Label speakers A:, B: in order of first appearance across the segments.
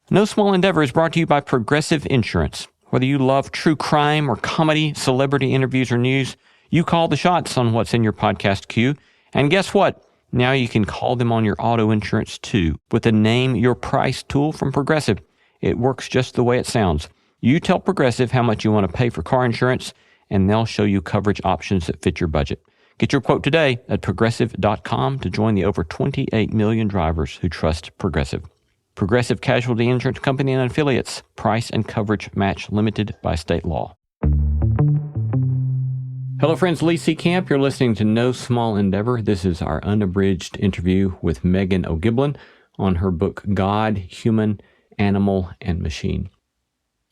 A: No Small Endeavor is brought to you by Progressive Insurance. Whether you love true crime or comedy, celebrity interviews or news, you call the shots on what's in your podcast queue. And guess what? Now you can call them on your auto insurance too with the Name Your Price tool from Progressive. It works just the way it sounds. You tell Progressive how much you want to pay for car insurance, and they'll show you coverage options that fit your budget. Get your quote today at Progressive.com to join the over 28 million drivers who trust Progressive. Progressive Casualty Insurance Company and Affiliates. Price and coverage match limited by state law. Hello, friends. Lee C. Camp. You're listening to No Small Endeavor. This is our unabridged interview with Meghan O'Gieblyn on her book, God, Human, Animal, and Machine.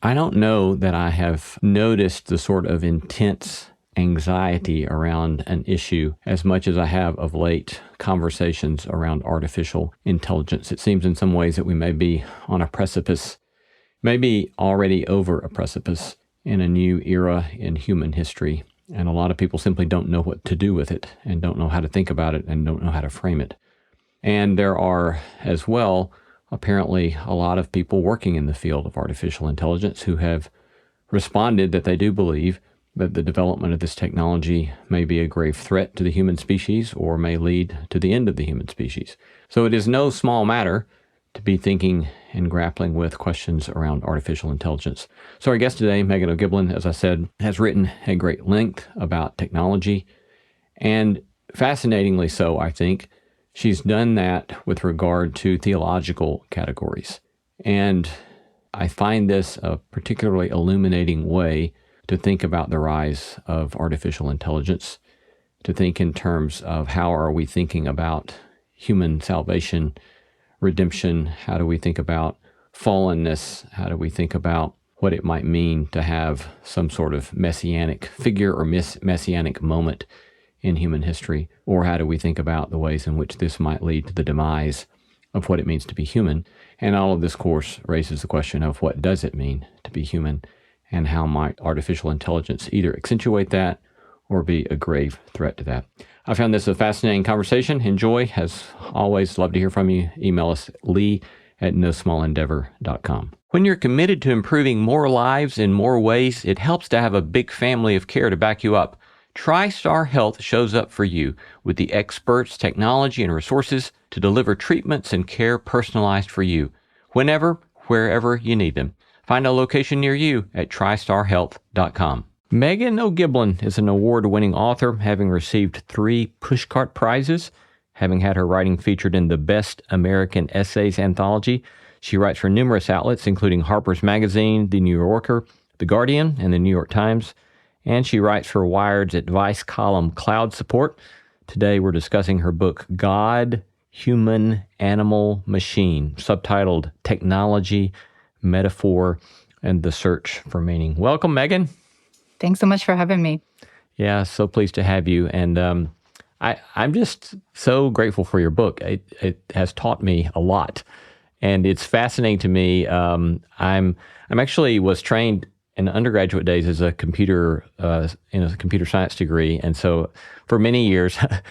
A: I don't know that I have noticed the sort of intense anxiety around an issue as much as I have of late conversations around artificial intelligence. It seems in some ways that we may be on a precipice, maybe already over a precipice in a new era in human history. And a lot of people simply don't know what to do with it and don't know how to think about it and don't know how to frame it. And there are as well, apparently, a lot of people working in the field of artificial intelligence who have responded that they do believe that the development of this technology may be a grave threat to the human species or may lead to the end of the human species. So it is no small matter to be thinking and grappling with questions around artificial intelligence. So our guest today, Meghan O'Gieblyn, as I said, has written at great length about technology. And fascinatingly so, I think, she's done that with regard to theological categories. And I find this a particularly illuminating way to think about the rise of artificial intelligence, to think in terms of how are we thinking about human salvation, redemption, how do we think about fallenness, how do we think about what it might mean to have some sort of messianic figure or messianic moment in human history, or how do we think about the ways in which this might lead to the demise of what it means to be human. And all of this course raises the question of what does it mean to be human, and how might artificial intelligence either accentuate that or be a grave threat to that. I found this a fascinating conversation. Enjoy. As always, love to hear from you. Email us, lee@nosmallendeavor.com. When you're committed to improving more lives in more ways, it helps to have a big family of care to back you up. TriStar Health shows up for you with the experts, technology, and resources to deliver treatments and care personalized for you, whenever, wherever you need them. Find a location near you at tristarhealth.com. Meghan O'Gieblyn is an award-winning author, having received 3 Pushcart Prizes, having had her writing featured in the Best American Essays anthology. She writes for numerous outlets, including Harper's Magazine, The New Yorker, The Guardian, and The New York Times. And she writes for Wired's advice column Cloud Support. Today we're discussing her book, God, Human, Animal, Machine, subtitled Technology, Metaphor, and the Search for Meaning. Welcome, Meghan.
B: Thanks so much for having me.
A: Yeah, so pleased to have you. And I'm just so grateful for your book. It has taught me a lot, and it's fascinating to me. I'm actually was trained in undergraduate days as a computer in a computer science degree, and so for many years, I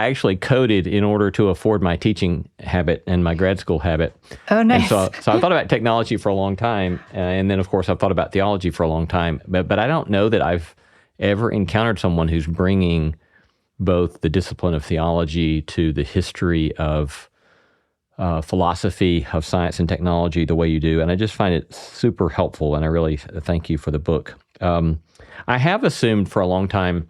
A: actually coded in order to afford my teaching habit and my grad school habit.
B: Oh, nice.
A: And so I thought about technology for a long time, and then of course I've thought about theology for a long time. But I don't know that I've ever encountered someone who's bringing both the discipline of theology to the history of philosophy of science and technology the way you do. And I just find it super helpful, and I really thank you for the book. I have assumed for a long time,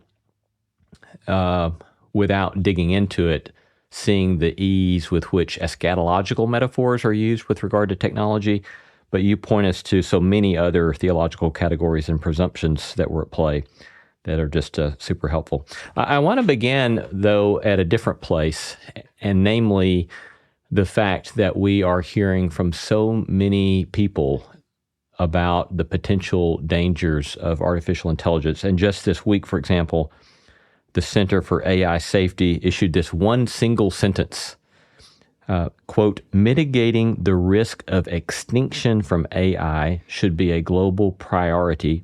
A: without digging into it, seeing the ease with which eschatological metaphors are used with regard to technology, but you point us to so many other theological categories and presumptions that were at play that are just super helpful. I want to begin, though, at a different place, and namely the fact that we are hearing from so many people about the potential dangers of artificial intelligence. And just this week, for example, the Center for AI Safety issued this one single sentence, quote, "Mitigating the risk of extinction from AI should be a global priority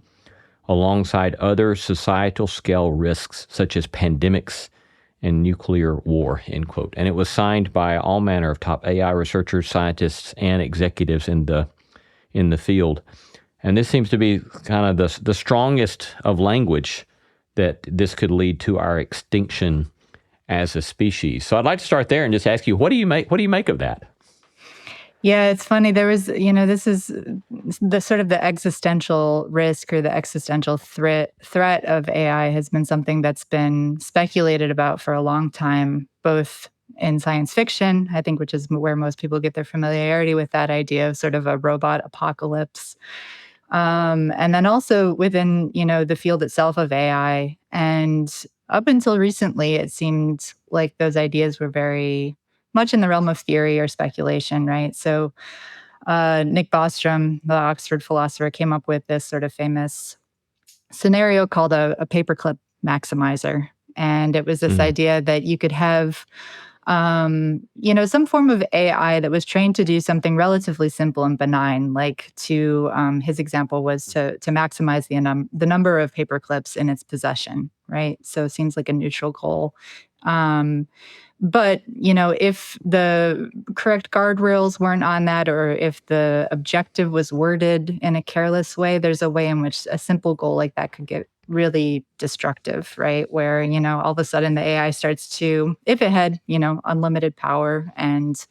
A: alongside other societal scale risks such as pandemics and nuclear war, end quote. And it was signed by all manner of top AI researchers, scientists, and executives in the field. And this seems to be kind of the strongest of language that this could lead to our extinction as a species. So I'd like to start there and just ask you, what do you make of that?
B: Yeah, it's funny. There was, this is the sort of the existential risk or the existential threat of AI has been something that's been speculated about for a long time, both in science fiction, I think, which is where most people get their familiarity with that idea of sort of a robot apocalypse. And then also within, the field itself of AI. And up until recently, it seemed like those ideas were very much in the realm of theory or speculation, right? So Nick Bostrom, the Oxford philosopher, came up with this sort of famous scenario called a paperclip maximizer. And it was this idea that you could have some form of AI that was trained to do something relatively simple and benign, like his example was to maximize the number of paper clips in its possession, right? So it seems like a neutral goal. But, if the correct guardrails weren't on that, or if the objective was worded in a careless way, there's a way in which a simple goal like that could get really destructive, right? Where, all of a sudden the AI starts to, if it had, unlimited power and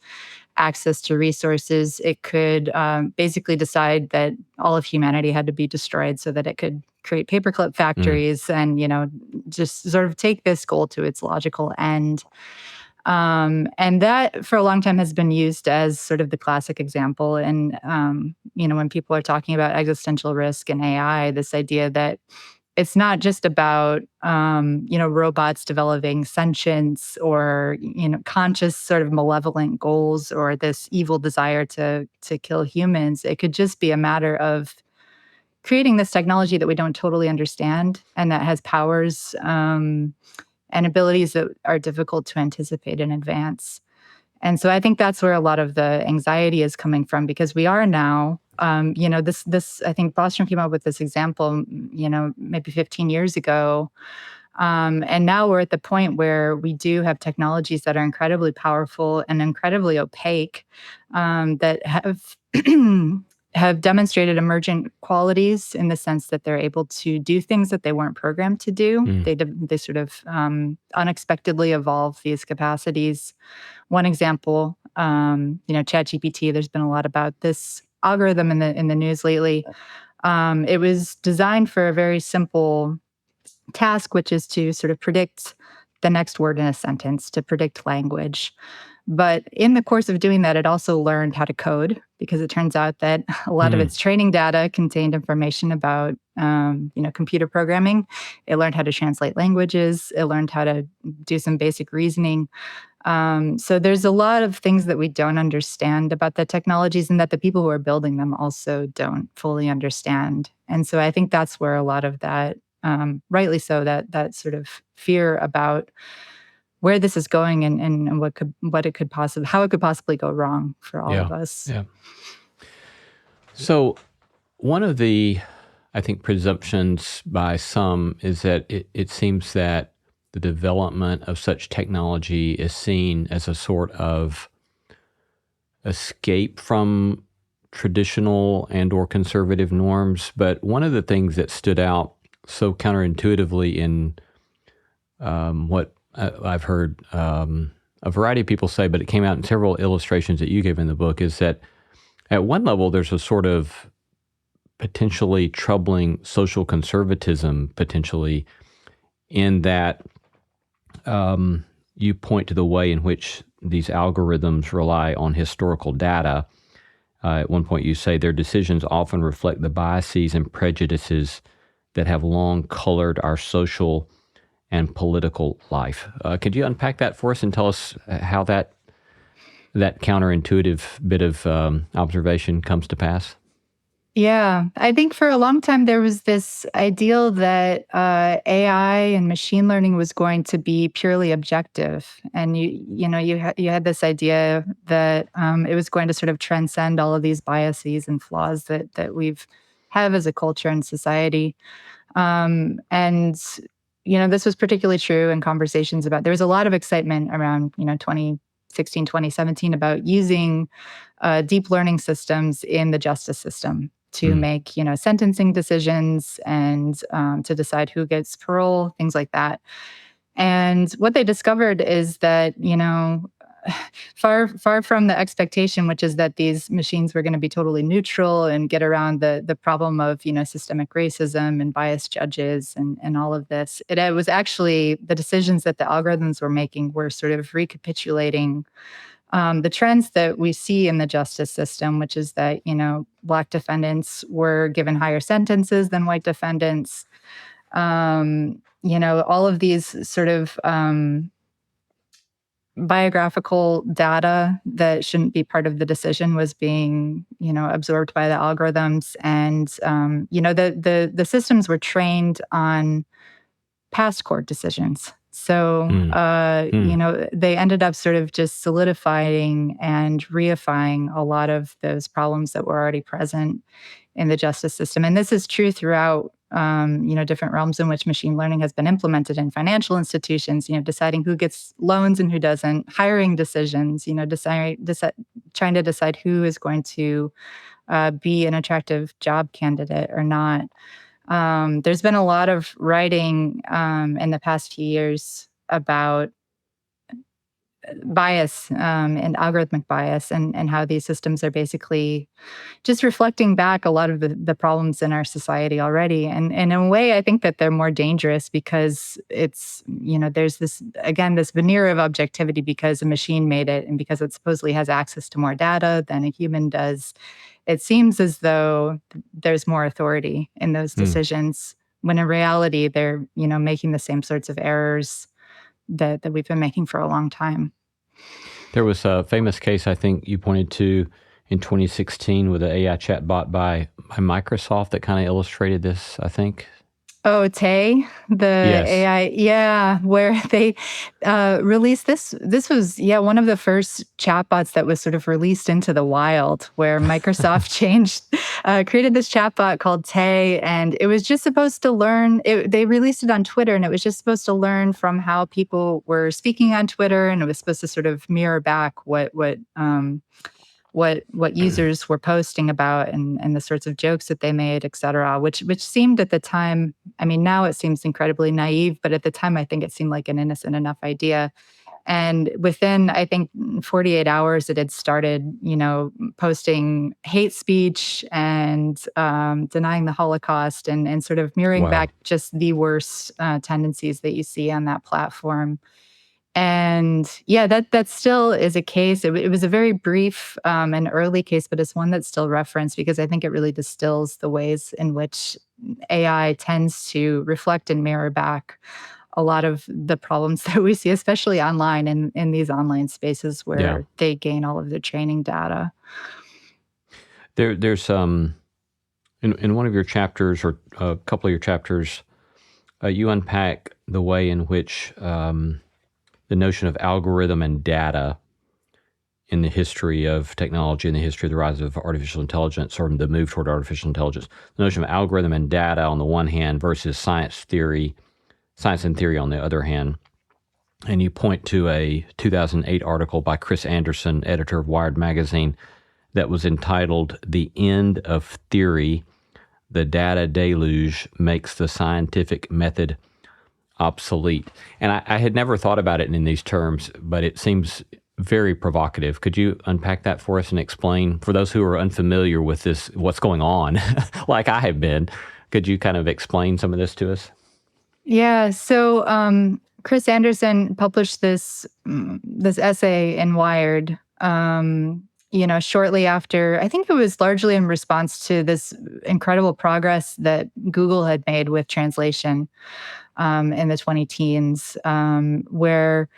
B: access to resources, it could basically decide that all of humanity had to be destroyed so that it could create paperclip factories and, just sort of take this goal to its logical end. And that for a long time has been used as sort of the classic example. And, when people are talking about existential risk in AI, this idea that it's not just about, robots developing sentience or, conscious sort of malevolent goals or this evil desire to kill humans. It could just be a matter of creating this technology that we don't totally understand and that has powers and abilities that are difficult to anticipate in advance. And so I think that's where a lot of the anxiety is coming from, because we are now, this I think Bostrom came up with this example, maybe 15 years ago. And now we're at the point where we do have technologies that are incredibly powerful and incredibly opaque, that have have demonstrated emergent qualities in the sense that they're able to do things that they weren't programmed to do. They sort of unexpectedly evolve these capacities. One example, Chat GPT. There's been a lot about this algorithm in the news lately. It was designed for a very simple task, which is to sort of predict the next word in a sentence, to predict language. But in the course of doing that, it also learned how to code, because it turns out that a lot of its training data contained information about, computer programming. It learned how to translate languages. It learned how to do some basic reasoning. So there's a lot of things that we don't understand about the technologies, and that the people who are building them also don't fully understand. And so I think that's where a lot of that, rightly so, that sort of fear about where this is going and how it could possibly go wrong for all of us.
A: Yeah. So one of the, I think, presumptions by some is that it seems that the development of such technology is seen as a sort of escape from traditional and or conservative norms. But one of the things that stood out so counterintuitively in what I've heard a variety of people say, but it came out in several illustrations that you gave in the book, is that at one level there's a sort of potentially troubling social conservatism, potentially, in that you point to the way in which these algorithms rely on historical data. At one point you say their decisions often reflect the biases and prejudices that have long colored our social and political life. Could you unpack that for us and tell us how that counterintuitive bit of observation comes to pass?
B: Yeah, I think for a long time there was this ideal that AI and machine learning was going to be purely objective, and you had this idea that it was going to sort of transcend all of these biases and flaws that we've have as a culture and society, and this was particularly true in conversations about, there was a lot of excitement around, 2016, 2017 about using deep learning systems in the justice system to make, sentencing decisions and to decide who gets parole, things like that. And what they discovered is that, far from the expectation, which is that these machines were going to be totally neutral and get around the problem of, systemic racism and biased judges and all of this. It was actually the decisions that the algorithms were making were sort of recapitulating the trends that we see in the justice system, which is that, Black defendants were given higher sentences than white defendants. All of these sort of biographical data that shouldn't be part of the decision was being, absorbed by the algorithms. And, the systems were trained on past court decisions. So, they ended up sort of just solidifying and reifying a lot of those problems that were already present in the justice system. And this is true throughout, different realms in which machine learning has been implemented in financial institutions, deciding who gets loans and who doesn't, hiring decisions, trying to decide who is going to be an attractive job candidate or not. There's been a lot of writing in the past few years about bias and algorithmic bias and how these systems are basically just reflecting back a lot of the problems in our society already. And in a way, I think that they're more dangerous because it's, there's this veneer of objectivity because a machine made it and because it supposedly has access to more data than a human does. It seems as though there's more authority in those decisions when in reality, they're, making the same sorts of errors that we've been making for a long time.
A: There was a famous case I think you pointed to in 2016 with an AI chatbot by Microsoft that kind of illustrated this, I think.
B: Oh, Tay, the AI, where they released this. This was, one of the first chatbots that was sort of released into the wild, where Microsoft created this chatbot called Tay, and it was just supposed to learn. They released it on Twitter, and it was just supposed to learn from how people were speaking on Twitter, and it was supposed to sort of mirror back what users were posting about and the sorts of jokes that they made, et cetera, which seemed at the time, I mean, now it seems incredibly naive, but at the time, I think it seemed like an innocent enough idea. And within, I think, 48 hours, it had started, posting hate speech and denying the Holocaust and sort of mirroring back just the worst tendencies that you see on that platform. And that still is a case. It was a very brief and early case, but it's one that's still referenced because I think it really distills the ways in which AI tends to reflect and mirror back a lot of the problems that we see, especially online in these online spaces where they gain all of their training data.
A: There's in one of your chapters or a couple of your chapters, you unpack the way in which the notion of algorithm and data in the history of technology, in the history of the rise of artificial intelligence or the move toward artificial intelligence, the notion of algorithm and data on the one hand versus science and theory on the other hand. And you point to a 2008 article by Chris Anderson, editor of Wired magazine, that was entitled "The End of Theory, the Data Deluge Makes the Scientific Method Obsolete." And I had never thought about it in these terms, but it seems very provocative. Could you unpack that for us and explain, for those who are unfamiliar with this, what's going on, like I have been, could you kind of explain some of this to us?
B: Yeah. So Chris Anderson published this essay in Wired, shortly after, I think it was largely in response to this incredible progress that Google had made with translation in the 2010s, where,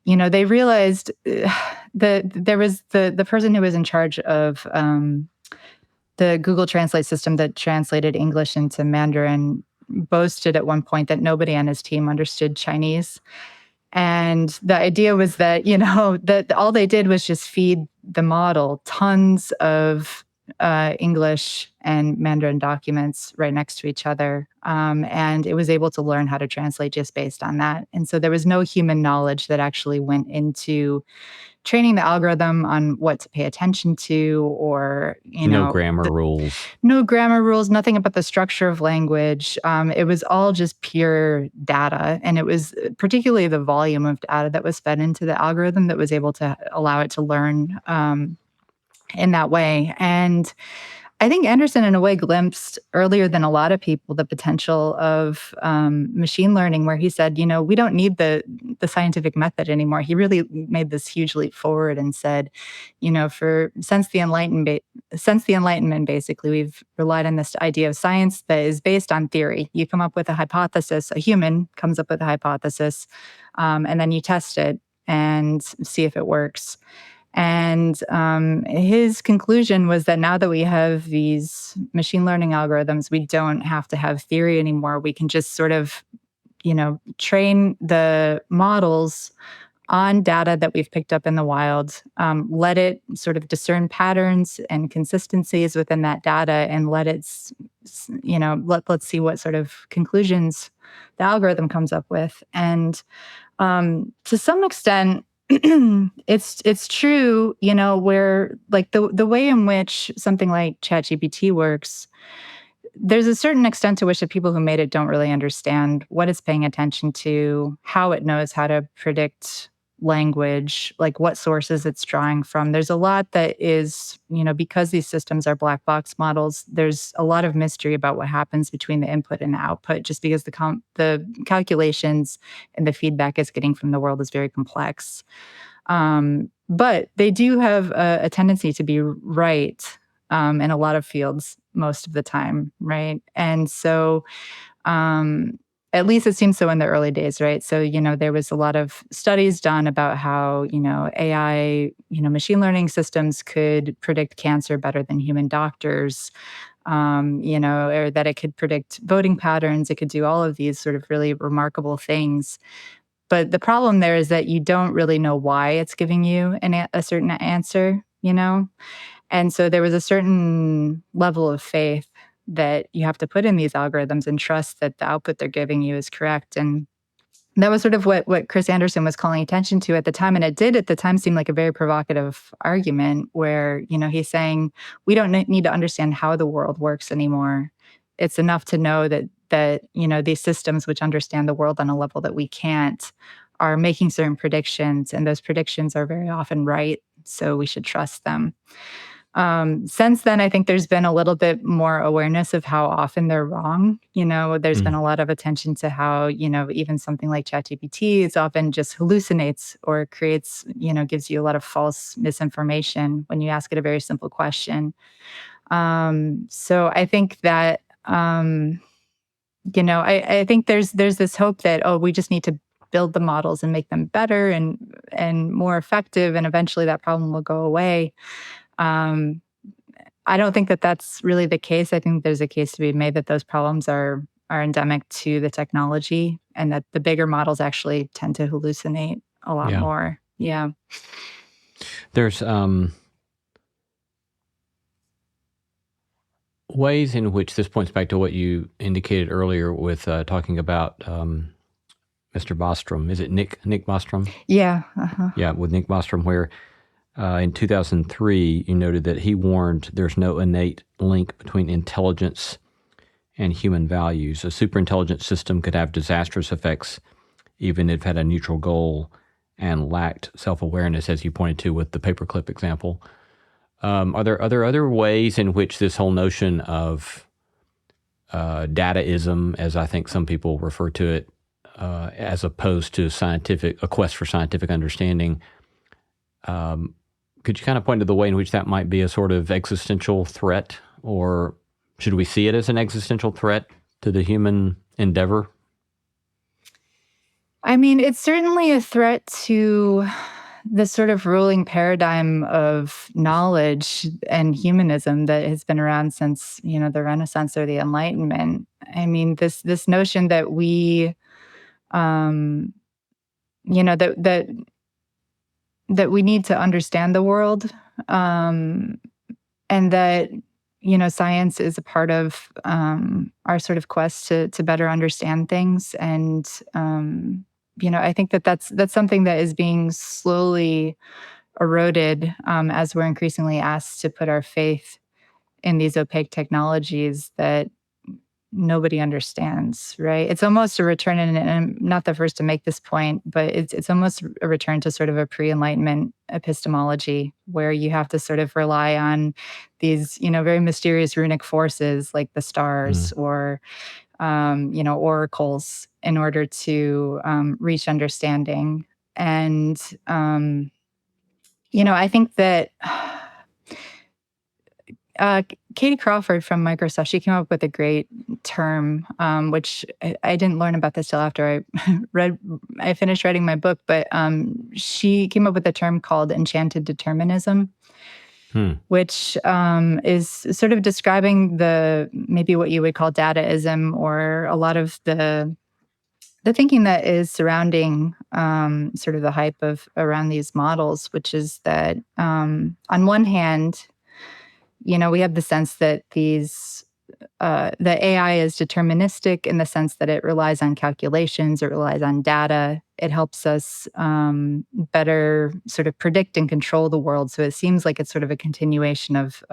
B: they realized that there was the person who was in charge of the Google Translate system that translated English into Mandarin boasted at one point that nobody on his team understood Chinese. And the idea was that, that all they did was just feed the model tons of English and Mandarin documents right next to each other. And it was able to learn how to translate just based on that. And so there was no human knowledge that actually went into training the algorithm on what to pay attention to, or,
A: No grammar rules.
B: no grammar rules, nothing about the structure of language. It was all just pure data. And it was particularly the volume of data that was fed into the algorithm that was able to allow it to learn in that way. And I think Anderson, in a way, glimpsed earlier than a lot of people the potential of machine learning, where he said, we don't need the scientific method anymore. He really made this huge leap forward and said, since the Enlightenment, basically, we've relied on this idea of science that is based on theory. You come up with a hypothesis, a human comes up with a hypothesis, and then you test it and see if it works. And his conclusion was that now that we have these machine learning algorithms, we don't have to have theory anymore. We can just sort of, train the models on data that we've picked up in the wild, let it sort of discern patterns and consistencies within that data, and let it, let's see what sort of conclusions the algorithm comes up with. And to some extent, it's true, where like the way in which something like Chat GPT works, there's a certain extent to which the people who made it don't really understand what it's paying attention to, how it knows how to predict language, like what sources it's drawing from. There's a lot that is, because these systems are black box models, there's a lot of mystery about what happens between the input and the output, just because the calculations and the feedback it's getting from the world is very complex. But they do have a tendency to be right in a lot of fields most of the time, right? And so at least it seems so in the early days, right? So, there was a lot of studies done about how, AI, machine learning systems could predict cancer better than human doctors, or that it could predict voting patterns. It could do all of these sort of really remarkable things. But the problem there is that you don't really know why it's giving you a certain answer, And so there was a certain level of faith that you have to put in these algorithms and trust that the output they're giving you is correct. And that was sort of what Chris Anderson was calling attention to at the time. And it did at the time seem like a very provocative argument where, he's saying, we don't need to understand how the world works anymore. It's enough to know that these systems which understand the world on a level that we can't are making certain predictions. And those predictions are very often right. So we should trust them. Since then, I think there's been a little bit more awareness of how often they're wrong. There's been a lot of attention to how, even something like ChatGPT is often just hallucinates or creates, gives you a lot of false misinformation when you ask it a very simple question. So I think that, I think there's this hope that, we just need to build the models and make them better and more effective, and eventually that problem will go away. I don't think that that's really the case. I think there's a case to be made that those problems are endemic to the technology, and that the bigger models actually tend to hallucinate a lot more. Yeah.
A: There's ways in which this points back to what you indicated earlier with talking about Mr. Bostrom. Is it Nick Bostrom?
B: Yeah. Uh-huh.
A: Yeah, with Nick Bostrom, where in 2003, you noted that he warned there's no innate link between intelligence and human values. A superintelligent system could have disastrous effects even if it had a neutral goal and lacked self-awareness, as you pointed to with the paperclip example. Are there other ways in which this whole notion of dataism, as I think some people refer to it, as opposed to a quest for scientific understanding, could you kind of point to the way in which that might be a sort of existential threat, or should we see it as an existential threat to the human endeavor?
B: I mean, it's certainly a threat to the sort of ruling paradigm of knowledge and humanism that has been around since, the Renaissance or the Enlightenment. I mean, this notion that we, that we need to understand the world, and and that science is a part of our sort of quest to better understand things. And I think that's something that is being slowly eroded as we're increasingly asked to put our faith in these opaque technologies that nobody understands, right? It's almost a return, and I'm not the first to make this point, but it's almost a return to sort of a pre-Enlightenment epistemology, where you have to sort of rely on these, very mysterious runic forces like the stars or, oracles in order to reach understanding. And, I think that Katie Crawford from Microsoft, she came up with a great term, which I didn't learn about this till after I finished writing my book, but she came up with a term called enchanted determinism, which is sort of describing maybe what you would call dataism, or a lot of the thinking that is surrounding sort of the hype around these models, which is that on one hand, we have the sense that the AI is deterministic in the sense that it relies on calculations, it relies on data. It helps us better sort of predict and control the world. So it seems like it's sort of a continuation of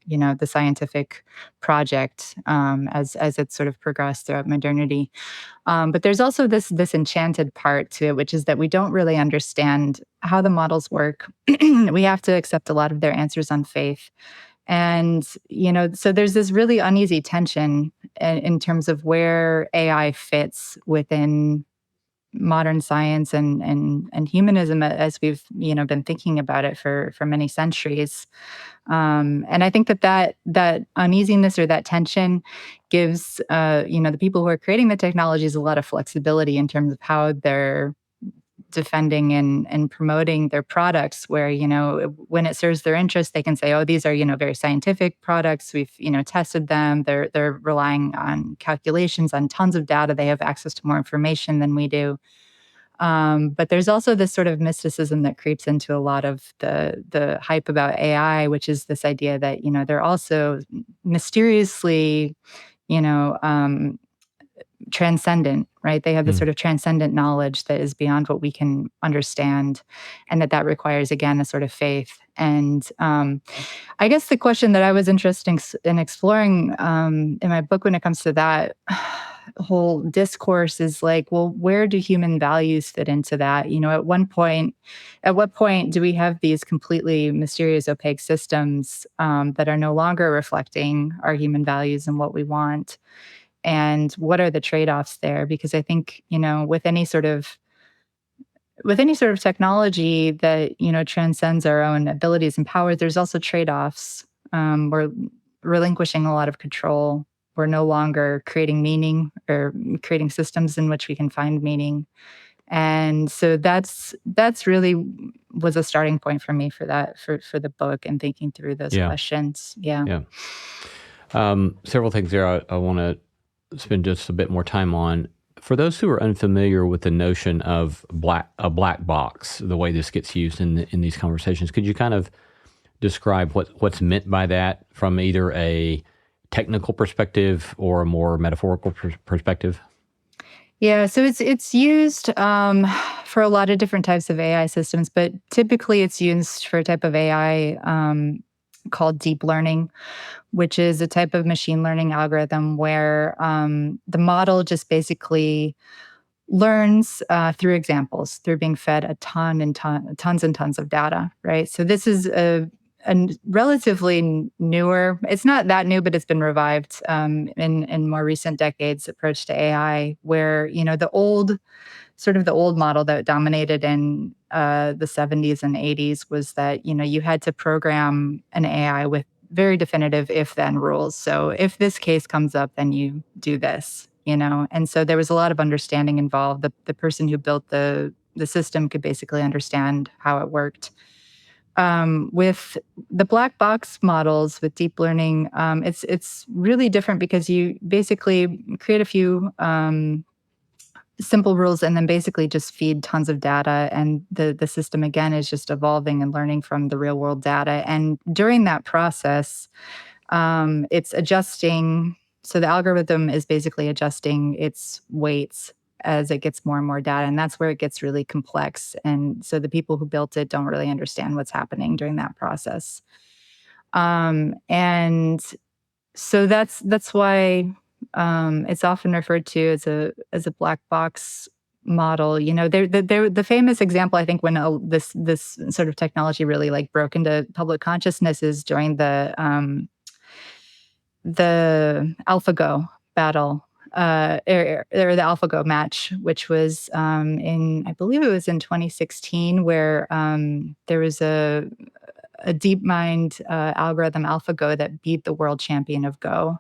B: the scientific project as it's sort of progressed throughout modernity. But there's also this enchanted part to it, which is that we don't really understand how the models work. We have to accept a lot of their answers on faith. And, so there's this really uneasy tension in terms of where AI fits within modern science and humanism as we've, been thinking about it for many centuries. And I think that uneasiness or that tension gives, the people who are creating the technologies a lot of flexibility in terms of how they're defending and promoting their products, where, when it serves their interest, they can say, oh, these are, very scientific products. We've, tested them. They're relying on calculations, on tons of data. They have access to more information than we do. But there's also this sort of mysticism that creeps into a lot of the hype about AI, which is this idea that, they're also mysteriously, transcendent, right? They have this sort of transcendent knowledge that is beyond what we can understand, and that requires, again, a sort of faith. And I guess the question that I was interested in exploring in my book when it comes to that whole discourse is like, well, where do human values fit into that? At what point do we have these completely mysterious, opaque systems that are no longer reflecting our human values and what we want? And what are the trade-offs there? Because I think, with any sort of technology that, transcends our own abilities and powers, there's also trade-offs. We're relinquishing a lot of control. We're no longer creating meaning or creating systems in which we can find meaning. And so that's really was a starting point for me for the book and thinking through those questions. Yeah.
A: Several things there I want to spend just a bit more time on. For those who are unfamiliar with the notion of a black box, the way this gets used in these conversations, could you kind of describe what's meant by that from either a technical perspective or a more metaphorical perspective?
B: Yeah, so it's used for a lot of different types of AI systems, but typically it's used for a type of AI called deep learning, which is a type of machine learning algorithm where the model just basically learns through examples, through being fed tons and tons of data, right? So this is a relatively newer, it's not that new, but it's been revived in more recent decades approach to AI, where, the old model that dominated in the 70s and 80s was that, you had to program an AI with very definitive if-then rules. So if this case comes up, then you do this, And so there was a lot of understanding involved. The person who built the system could basically understand how it worked. With the black box models with deep learning, it's really different because you basically create a few simple rules and then basically just feed tons of data. And the system, again, is just evolving and learning from the real world data. And during that process, it's adjusting. So the algorithm is basically adjusting its weights as it gets more and more data. And that's where it gets really complex. And so the people who built it don't really understand what's happening during that process. And so that's why it's often referred to as a black box model. You know, the famous example, I think, when this sort of technology really like broke into public consciousness is during the AlphaGo battle, or the AlphaGo match, which was I believe it was in 2016, where there was a DeepMind algorithm, AlphaGo, that beat the world champion of Go.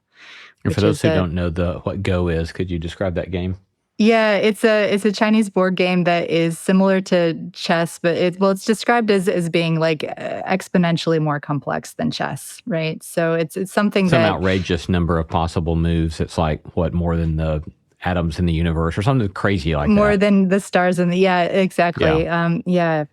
A: And for those who don't know what Go is, could you describe that game?
B: Yeah, it's a Chinese board game that is similar to chess, but it's described as being like exponentially more complex than chess, right? So it's something
A: some outrageous number of possible moves. It's like more than the atoms in the universe, or something crazy like that.
B: More than the stars in the, yeah, exactly. Yeah.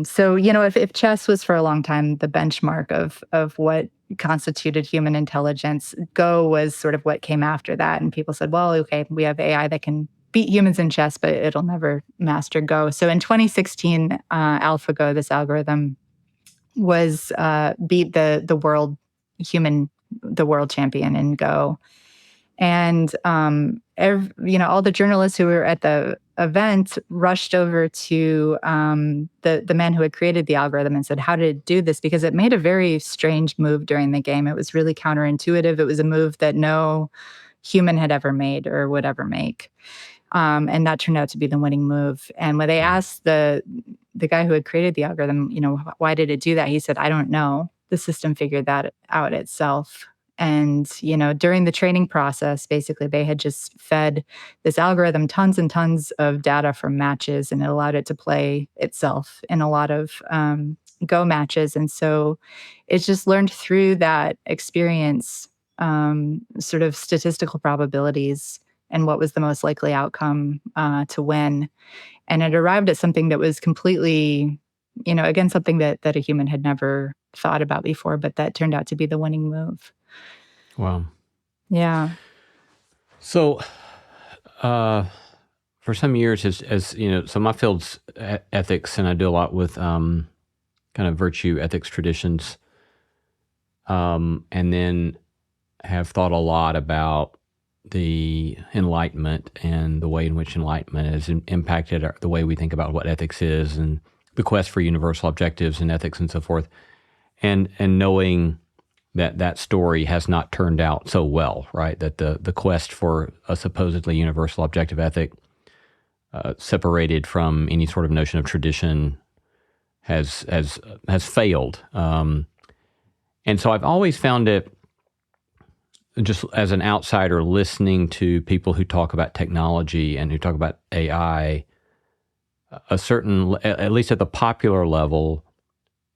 B: So, you know, if chess was for a long time the benchmark of what constituted human intelligence, Go was sort of what came after that. And people said, well, okay, we have AI that can beat humans in chess, but it'll never master Go. So in 2016, AlphaGo, this algorithm, was beat the world champion in Go. And all the journalists who were at the event rushed over to the man who had created the algorithm and said, how did it do this? Because it made a very strange move during the game. It was really counterintuitive. It was a move that no human had ever made or would ever make. And that turned out to be the winning move. And when they asked the guy who had created the algorithm, you know, why did it do that? He said, I don't know. The system figured that out itself. And, you know, during the training process, basically, they had just fed this algorithm tons and tons of data from matches, and it allowed it to play itself in a lot of Go matches. And so it just learned through that experience sort of statistical probabilities and what was the most likely outcome to win. And it arrived at something that was completely, you know, again, something that a human had never thought about before, but that turned out to be the winning move.
A: Wow.
B: Yeah.
A: So, for some years, as you know, so my field's ethics, and I do a lot with kind of virtue ethics traditions, and then have thought a lot about the Enlightenment and the way in which Enlightenment has impacted the way we think about what ethics is, and the quest for universal objectives and ethics and so forth, and knowing that story has not turned out so well, right? That the quest for a supposedly universal objective ethic, separated from any sort of notion of tradition, has failed. And so I've always found it, just as an outsider listening to people who talk about technology and who talk about AI, a certain, at least at the popular level,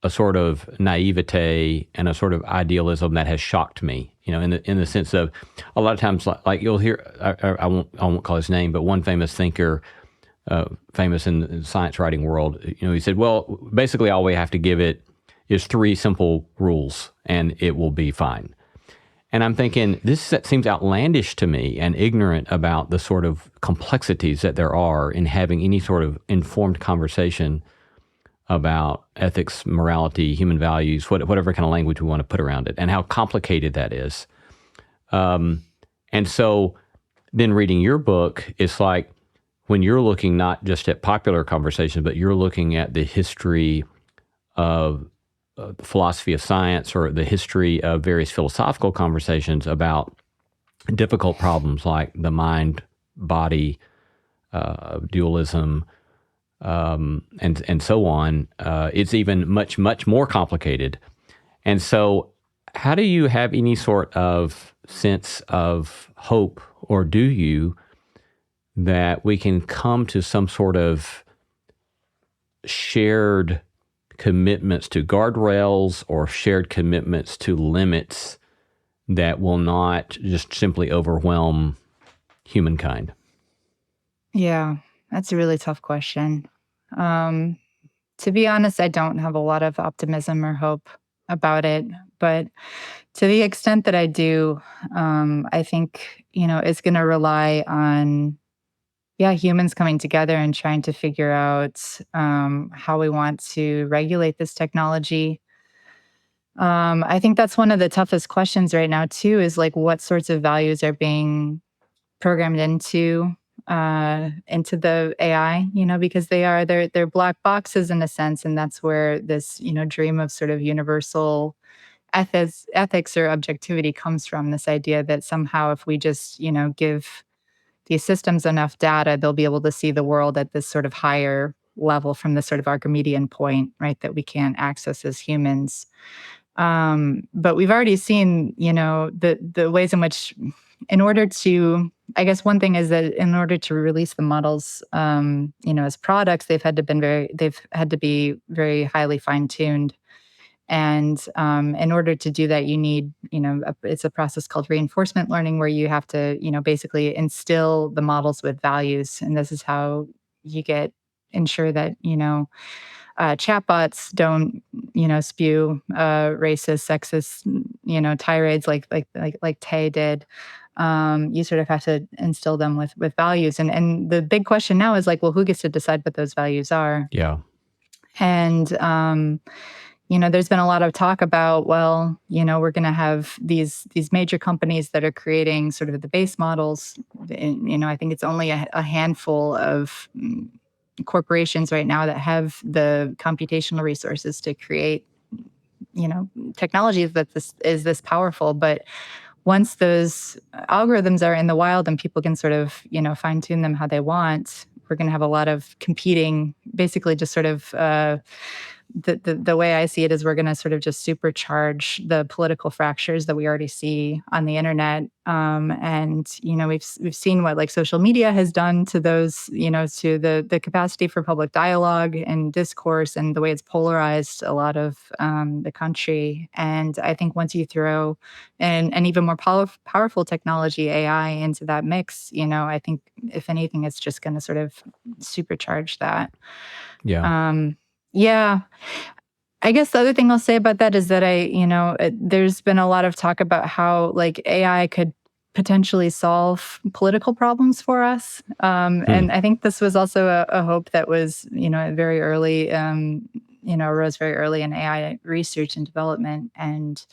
A: a sort of naivete and a sort of idealism that has shocked me, you know, in the sense of a lot of times, like you'll hear, I won't call his name, but one famous thinker, famous in the science writing world, you know, he said, well, basically all we have to give it is 3 simple rules and it will be fine. And I'm thinking, this seems outlandish to me and ignorant about the sort of complexities that there are in having any sort of informed conversation about ethics, morality, human values, whatever kind of language we want to put around it, and how complicated that is. And so then reading your book, it's like when you're looking not just at popular conversation, but you're looking at the history of the philosophy of science, or the history of various philosophical conversations about difficult problems like the mind-body dualism, and so on. It's even much more complicated. And so how do you have any sort of sense of hope, or do you, that we can come to some sort of shared commitments to guardrails or shared commitments to limits that will not just simply overwhelm humankind?
B: Yeah, that's a really tough question. Um, to be honest, I don't have a lot of optimism or hope about it, but to the extent that I do, I think, it's going to rely on, yeah, humans coming together and trying to figure out how we want to regulate this technology. I think that's one of the toughest questions right now, too, is like what sorts of values are being programmed into the AI, because they're black boxes in a sense, and that's where this, dream of sort of universal ethics or objectivity comes from. This idea that somehow if we just, give these systems enough data, they'll be able to see the world at this sort of higher level from this sort of Archimedean point, right, that we can't access as humans. But we've already seen, the ways in which, in order to, I guess one thing is that in order to release the models, as products, they've had to be very highly fine tuned. And in order to do that, you need, it's a process called reinforcement learning, where you have to, basically instill the models with values, and this is how you ensure that, chatbots don't, spew racist, sexist, tirades like Tay did. You sort of have to instill them with values, and the big question now is like, well, who gets to decide what those values are?
A: Yeah.
B: And there's been a lot of talk about, well, we're going to have these major companies that are creating sort of the base models. And, I think it's only a handful of corporations right now that have the computational resources to create, technologies that this powerful. But once those algorithms are in the wild and people can sort of, fine tune them how they want, we're going to have a lot of competing, basically just sort of the way I see it is we're going to sort of just supercharge the political fractures that we already see on the internet. And we've seen what like social media has done to those, to the capacity for public dialogue and discourse, and the way it's polarized a lot of the country. And I think once you throw an even more powerful technology, AI, into that mix, I think if anything, it's just going to sort of supercharge that.
A: Yeah.
B: Yeah. I guess the other thing I'll say about that is that there's been a lot of talk about how like AI could potentially solve political problems for us. And I think this was also a hope that was, very early, arose very early in AI research and development. And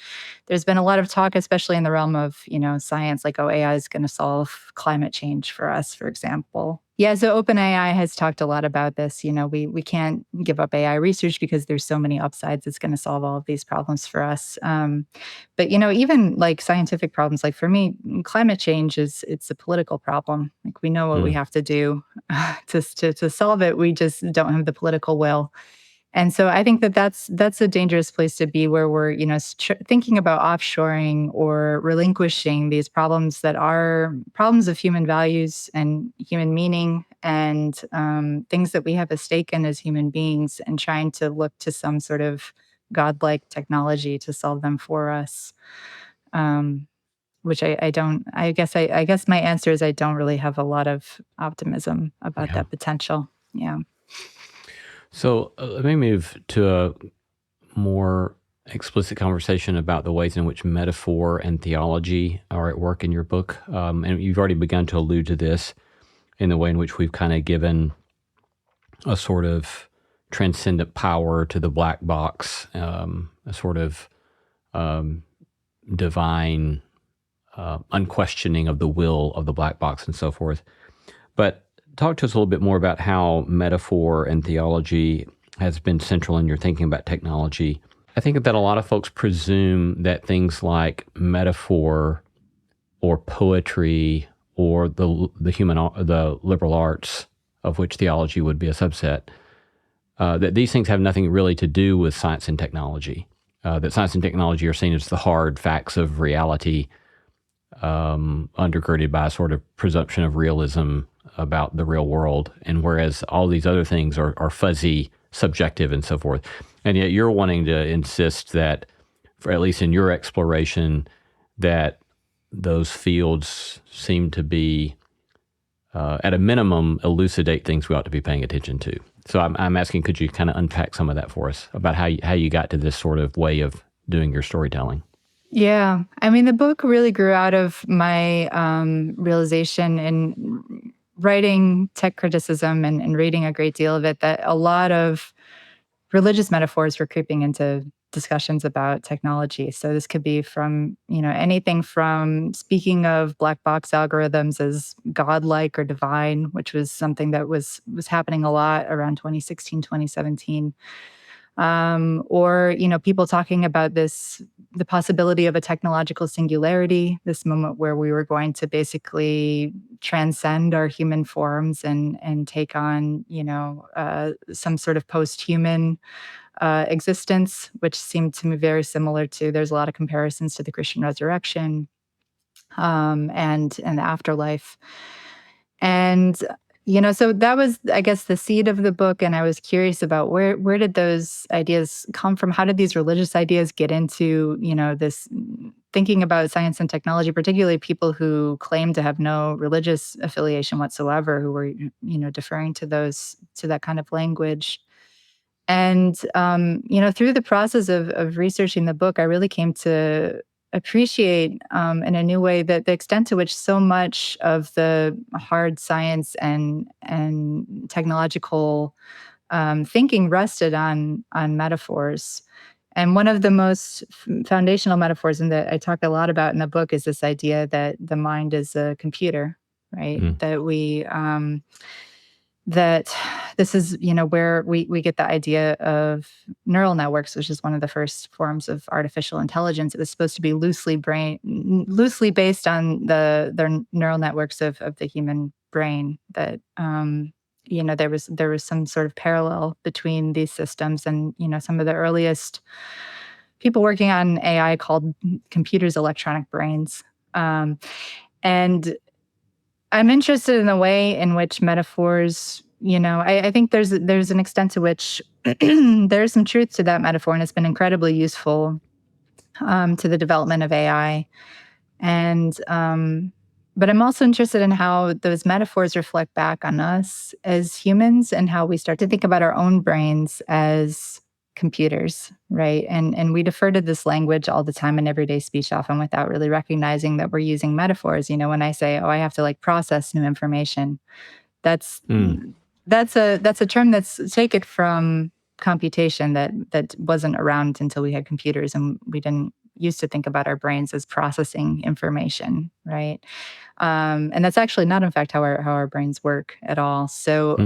B: there's been a lot of talk, especially in the realm of, science, like, oh, AI is going to solve climate change for us, for example. Yeah, so OpenAI has talked a lot about this. We can't give up AI research because there's so many upsides. It's going to solve all of these problems for us. But even like scientific problems, like for me, climate change it's a political problem. Like we know what we have to do to solve it. We just don't have the political will. And so I think that that's a dangerous place to be, where we're, thinking about offshoring or relinquishing these problems that are problems of human values and human meaning, and things that we have a stake in as human beings, and trying to look to some sort of godlike technology to solve them for us. Which I don't. I guess my answer is I don't really have a lot of optimism about
A: Yeah.
B: that potential. Yeah.
A: So let me move to a more explicit conversation about the ways in which metaphor and theology are at work in your book. And you've already begun to allude to this in the way in which we've kind of given a sort of transcendent power to the black box, a sort of divine unquestioning of the will of the black box and so forth. But talk to us a little bit more about how metaphor and theology has been central in your thinking about technology. I think that a lot of folks presume that things like metaphor or poetry or the liberal arts, of which theology would be a subset, that these things have nothing really to do with science and technology. That science and technology are seen as the hard facts of reality, undergirded by a sort of presumption of realism about the real world, and whereas all these other things are fuzzy, subjective, and so forth. And yet you're wanting to insist that, for at least in your exploration, that those fields seem to be at a minimum, elucidate things we ought to be paying attention to. So I'm asking, could you kind of unpack some of that for us about how you got to this sort of way of doing your storytelling?
B: Yeah. I mean, the book really grew out of my realization in writing tech criticism and reading a great deal of it, that a lot of religious metaphors were creeping into discussions about technology. So this could be from, anything from speaking of black box algorithms as godlike or divine, which was something that was happening a lot around 2016, 2017. Or, people talking about the possibility of a technological singularity, this moment where we were going to basically transcend our human forms and take on, some sort of post-human existence, which seemed to me very similar to, there's a lot of comparisons to the Christian resurrection, and the afterlife. And, so that was, I guess, the seed of the book. And I was curious about where did those ideas come from? How did these religious ideas get into, this thinking about science and technology, particularly people who claim to have no religious affiliation whatsoever, who were, deferring to that kind of language. And, through the process of researching the book, I really came to appreciate, in a new way, that the extent to which so much of the hard science and technological thinking rested on metaphors. And one of the most foundational metaphors, and that I talk a lot about in the book, is this idea that the mind is a computer, right? That this is, where we get the idea of neural networks, which is one of the first forms of artificial intelligence. It was supposed to be loosely based on the neural networks of the human brain. That there was some sort of parallel between these systems, and some of the earliest people working on AI called computers electronic brains. And I'm interested in the way in which metaphors, I think there's an extent to which there's some truth to that metaphor, and it's been incredibly useful to the development of AI. And but I'm also interested in how those metaphors reflect back on us as humans, and how we start to think about our own brains as computers, right? And we defer to this language all the time in everyday speech, often without really recognizing that we're using metaphors. When I say, "Oh, I have to process new information," that's a term that's taken from computation that wasn't around until we had computers, and we didn't used to think about our brains as processing information, right? And that's actually not, in fact, how our brains work at all. So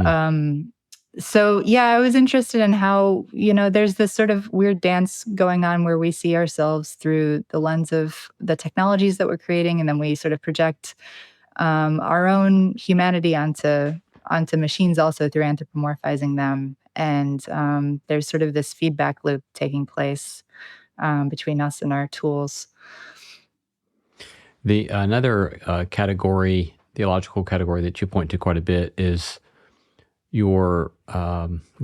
B: yeah, I was interested in how, there's this sort of weird dance going on where we see ourselves through the lens of the technologies that we're creating, and then we sort of project our own humanity onto machines also through anthropomorphizing them. And there's sort of this feedback loop taking place between us and our tools.
A: The another theological category that you point to quite a bit is your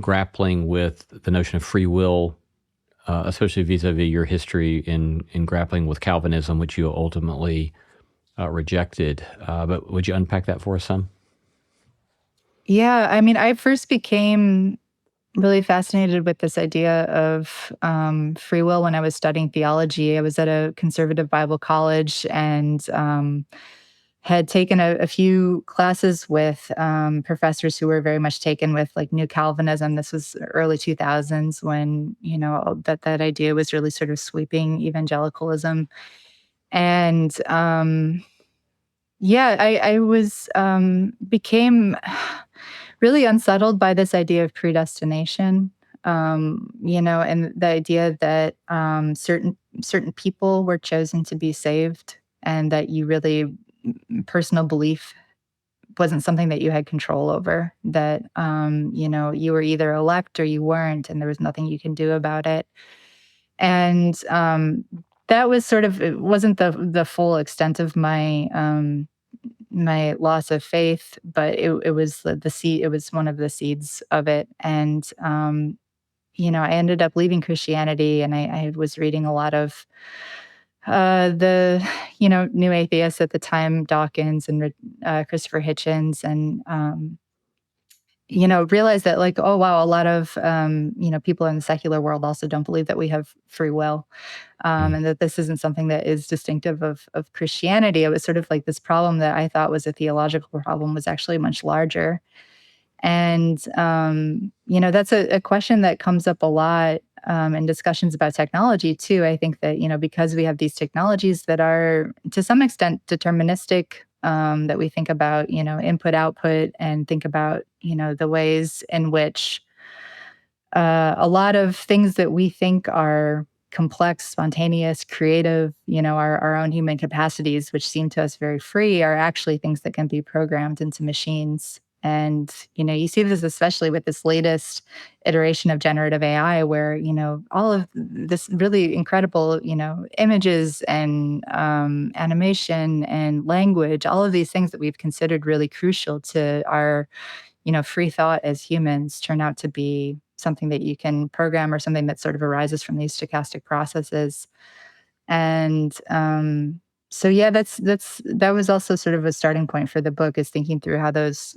A: grappling with the notion of free will, especially vis-a-vis your history in grappling with Calvinism, which you ultimately rejected. But would you unpack that for us some?
B: Yeah, I mean, I first became really fascinated with this idea of free will when I was studying theology. I was at a conservative Bible college, and had taken a few classes with professors who were very much taken with New Calvinism. This was early 2000s when, that idea was really sort of sweeping evangelicalism. And yeah, I was became really unsettled by this idea of predestination. And the idea that certain people were chosen to be saved, and that you really personal belief wasn't something that you had control over. That you were either elect or you weren't, and there was nothing you can do about it. And that was sort of, it wasn't the full extent of my my loss of faith, but it was the seed. It was one of the seeds of it. And I ended up leaving Christianity, and I was reading a lot of The new atheists at the time, Dawkins and Christopher Hitchens, and realized that, like, oh wow, a lot of people in the secular world also don't believe that we have free will, and that this isn't something that is distinctive of Christianity. It was sort of like this problem that I thought was a theological problem was actually much larger. And, that's a question that comes up a lot in discussions about technology, too. I think that, because we have these technologies that are to some extent deterministic, that we think about, input, output, and think about, the ways in which a lot of things that we think are complex, spontaneous, creative, our own human capacities, which seem to us very free, are actually things that can be programmed into machines. And, you see this especially with this latest iteration of generative AI, where, all of this really incredible, images and animation and language, all of these things that we've considered really crucial to our free thought as humans turn out to be something that you can program or something that sort of arises from these stochastic processes. And so yeah, that was also sort of a starting point for the book, is thinking through how those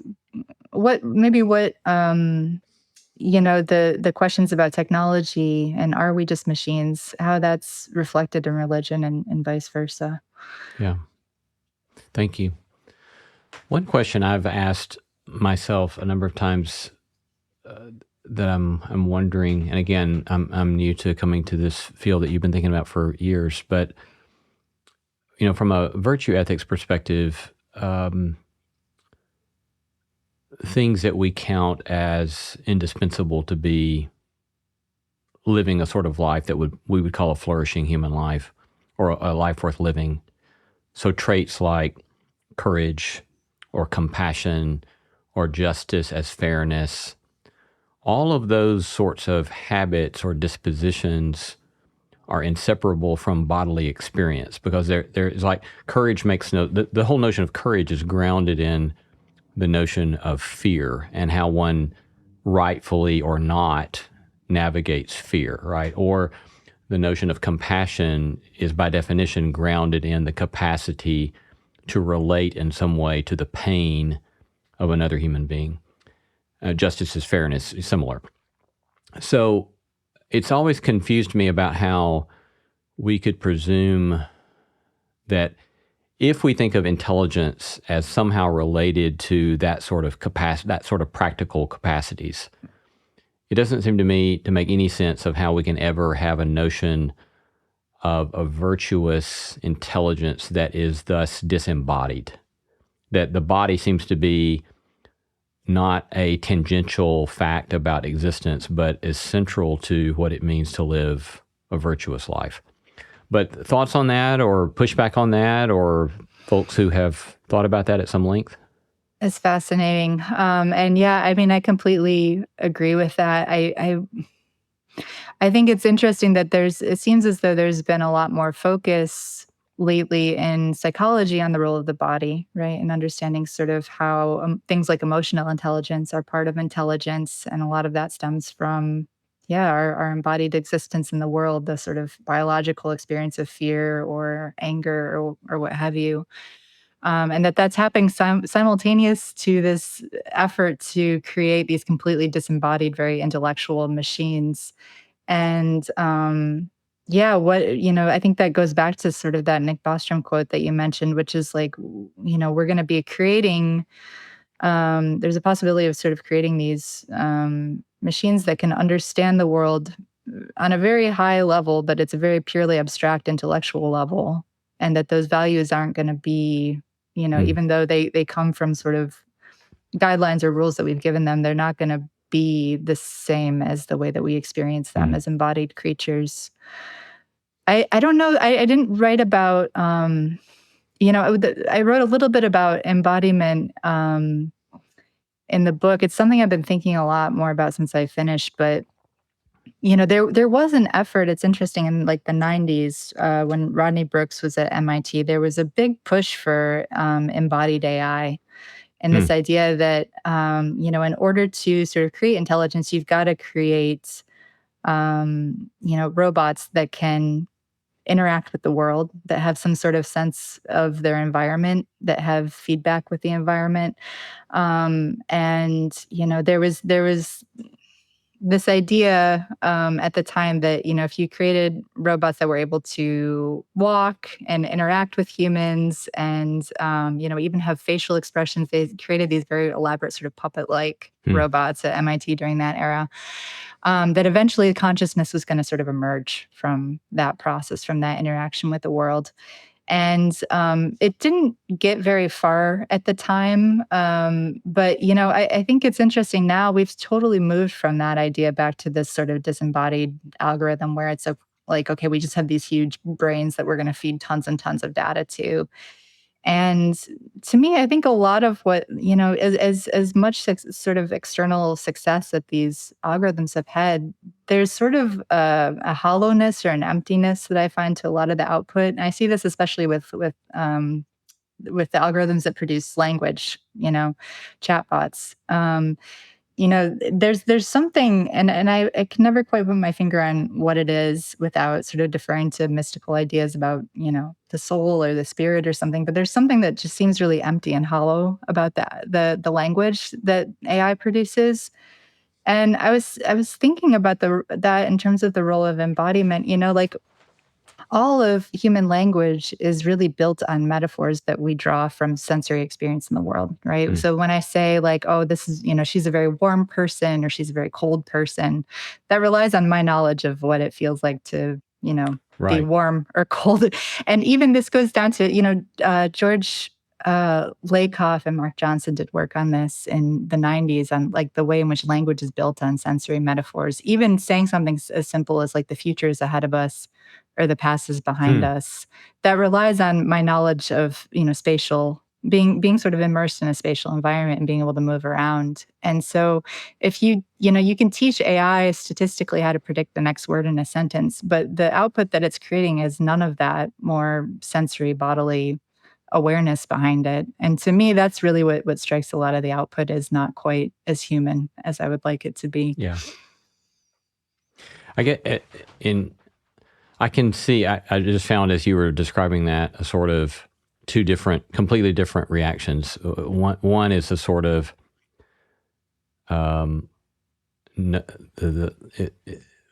B: what the questions about technology and are we just machines, how that's reflected in religion and vice versa.
A: Yeah. Thank you. One question I've asked myself a number of times that I'm wondering, and again, I'm new to coming to this field that you've been thinking about for years, but from a virtue ethics perspective, things that we count as indispensable to be living a sort of life that we would call a flourishing human life, or a life worth living. So traits like courage or compassion or justice as fairness, all of those sorts of habits or dispositions are inseparable from bodily experience, because there's like courage makes the whole notion of courage is grounded in the notion of fear and how one rightfully or not navigates fear, right? Or the notion of compassion is by definition grounded in the capacity to relate in some way to the pain of another human being. Justice is fairness, is similar. So it's always confused me about how we could presume that if we think of intelligence as somehow related to that sort of capacity, that sort of practical capacities, it doesn't seem to me to make any sense of how we can ever have a notion of a virtuous intelligence that is thus disembodied. That the body seems to be not a tangential fact about existence, but is central to what it means to live a virtuous life. But thoughts on that, or pushback on that, or folks who have thought about that at some length?
B: It's fascinating. And yeah, I mean, I completely agree with that. I think it's interesting that it seems as though there's been a lot more focus lately in psychology on the role of the body, right? And understanding sort of how things like emotional intelligence are part of intelligence. And a lot of that stems from, our embodied existence in the world, the sort of biological experience of fear or anger or what have you. And that's happening simultaneous to this effort to create these completely disembodied, very intellectual machines. And I think that goes back to sort of that Nick Bostrom quote that you mentioned, which is like, we're going to be creating, there's a possibility of sort of creating these machines that can understand the world on a very high level, but it's a very purely abstract intellectual level. And that those values aren't going to be, even though they come from sort of guidelines or rules that we've given them, they're not going to be the same as the way that we experience them as embodied creatures. I don't know. I didn't write about, I wrote a little bit about embodiment in the book. It's something I've been thinking a lot more about since I finished, but there was an effort. It's interesting, in like the 90s, when Rodney Brooks was at MIT, there was a big push for embodied AI. And this idea that, in order to sort of create intelligence, you've got to create, robots that can interact with the world, that have some sort of sense of their environment, that have feedback with the environment. And there was this idea at the time that if you created robots that were able to walk and interact with humans, and even have facial expressions, they created these very elaborate sort of puppet-like robots at MIT during that era. That eventually consciousness was going to sort of emerge from that process, from that interaction with the world. And it didn't get very far at the time. But, I think it's interesting now. We've totally moved from that idea back to this sort of disembodied algorithm where it's like, okay, we just have these huge brains that we're going to feed tons and tons of data to. And to me, I think a lot of what, as much sort of external success that these algorithms have had, there's sort of a hollowness or an emptiness that I find to a lot of the output. And I see this especially with the algorithms that produce language, chatbots. There's something, and I can never quite put my finger on what it is without sort of deferring to mystical ideas about, the soul or the spirit or something. But there's something that just seems really empty and hollow about the language that AI produces. And I was thinking about that in terms of the role of embodiment. Like, all of human language is really built on metaphors that we draw from sensory experience in the world, right? So when I say, like, oh, this is, she's a very warm person or she's a very cold person, that relies on my knowledge of what it feels like to, be
A: Right.
B: warm or cold. And even this goes down to, George Lakoff and Mark Johnson did work on this in the 90s on, like, the way in which language is built on sensory metaphors. Even saying something as simple as, like, the future is ahead of us or the past is behind us, that relies on my knowledge of, spatial, being sort of immersed in a spatial environment and being able to move around. And so if you can teach AI statistically how to predict the next word in a sentence, but the output that it's creating is none of that more sensory bodily awareness behind it. And to me, that's really what strikes a lot of the output is not quite as human as I would like it to be.
A: Yeah. I get it I can see, I just found as you were describing that, a sort of two completely different reactions. One is a sort of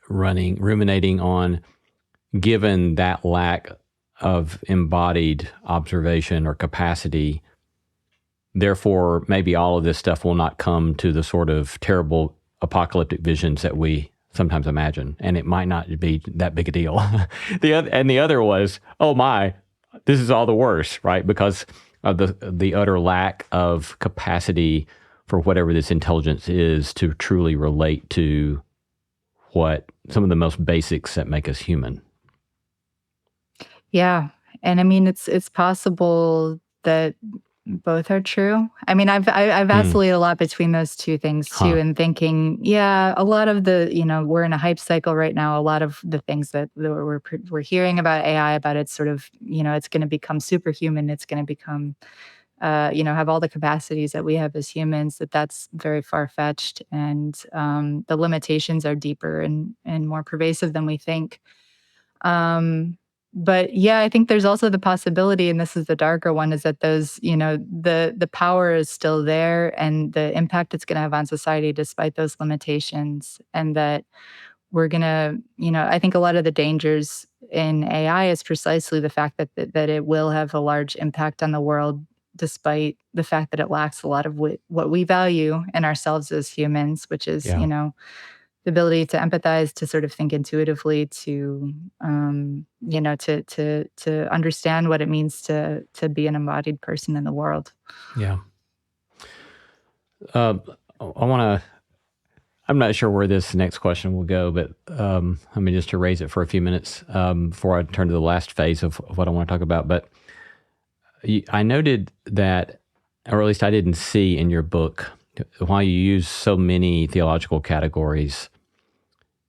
A: ruminating on, given that lack of embodied observation or capacity, therefore maybe all of this stuff will not come to the sort of terrible apocalyptic visions that we sometimes imagine, and it might not be that big a deal. The other was, oh my, this is all the worse, right? Because of the utter lack of capacity for whatever this intelligence is to truly relate to what some of the most basics that make us human.
B: Yeah. And I mean, it's possible that both are true. I mean, I've vacillated a lot between those two things too, and thinking, yeah, a lot of the, we're in a hype cycle right now. A lot of the things that we're hearing about AI, about it's sort of, it's going to become superhuman. It's going to become, have all the capacities that we have as humans. That's very far fetched, and the limitations are deeper and more pervasive than we think. But yeah, I think there's also the possibility, and this is the darker one, is that those, the power is still there, and the impact it's going to have on society despite those limitations, and that we're going to, I think a lot of the dangers in AI is precisely the fact that it will have a large impact on the world, despite the fact that it lacks a lot of what we value in ourselves as humans, which is, the ability to empathize, to sort of think intuitively, to to understand what it means to be an embodied person in the world.
A: Yeah. I'm not sure where this next question will go, but I mean, just to raise it for a few minutes before I turn to the last phase of what I want to talk about. But I noted that, or at least I didn't see in your book, while you use so many theological categories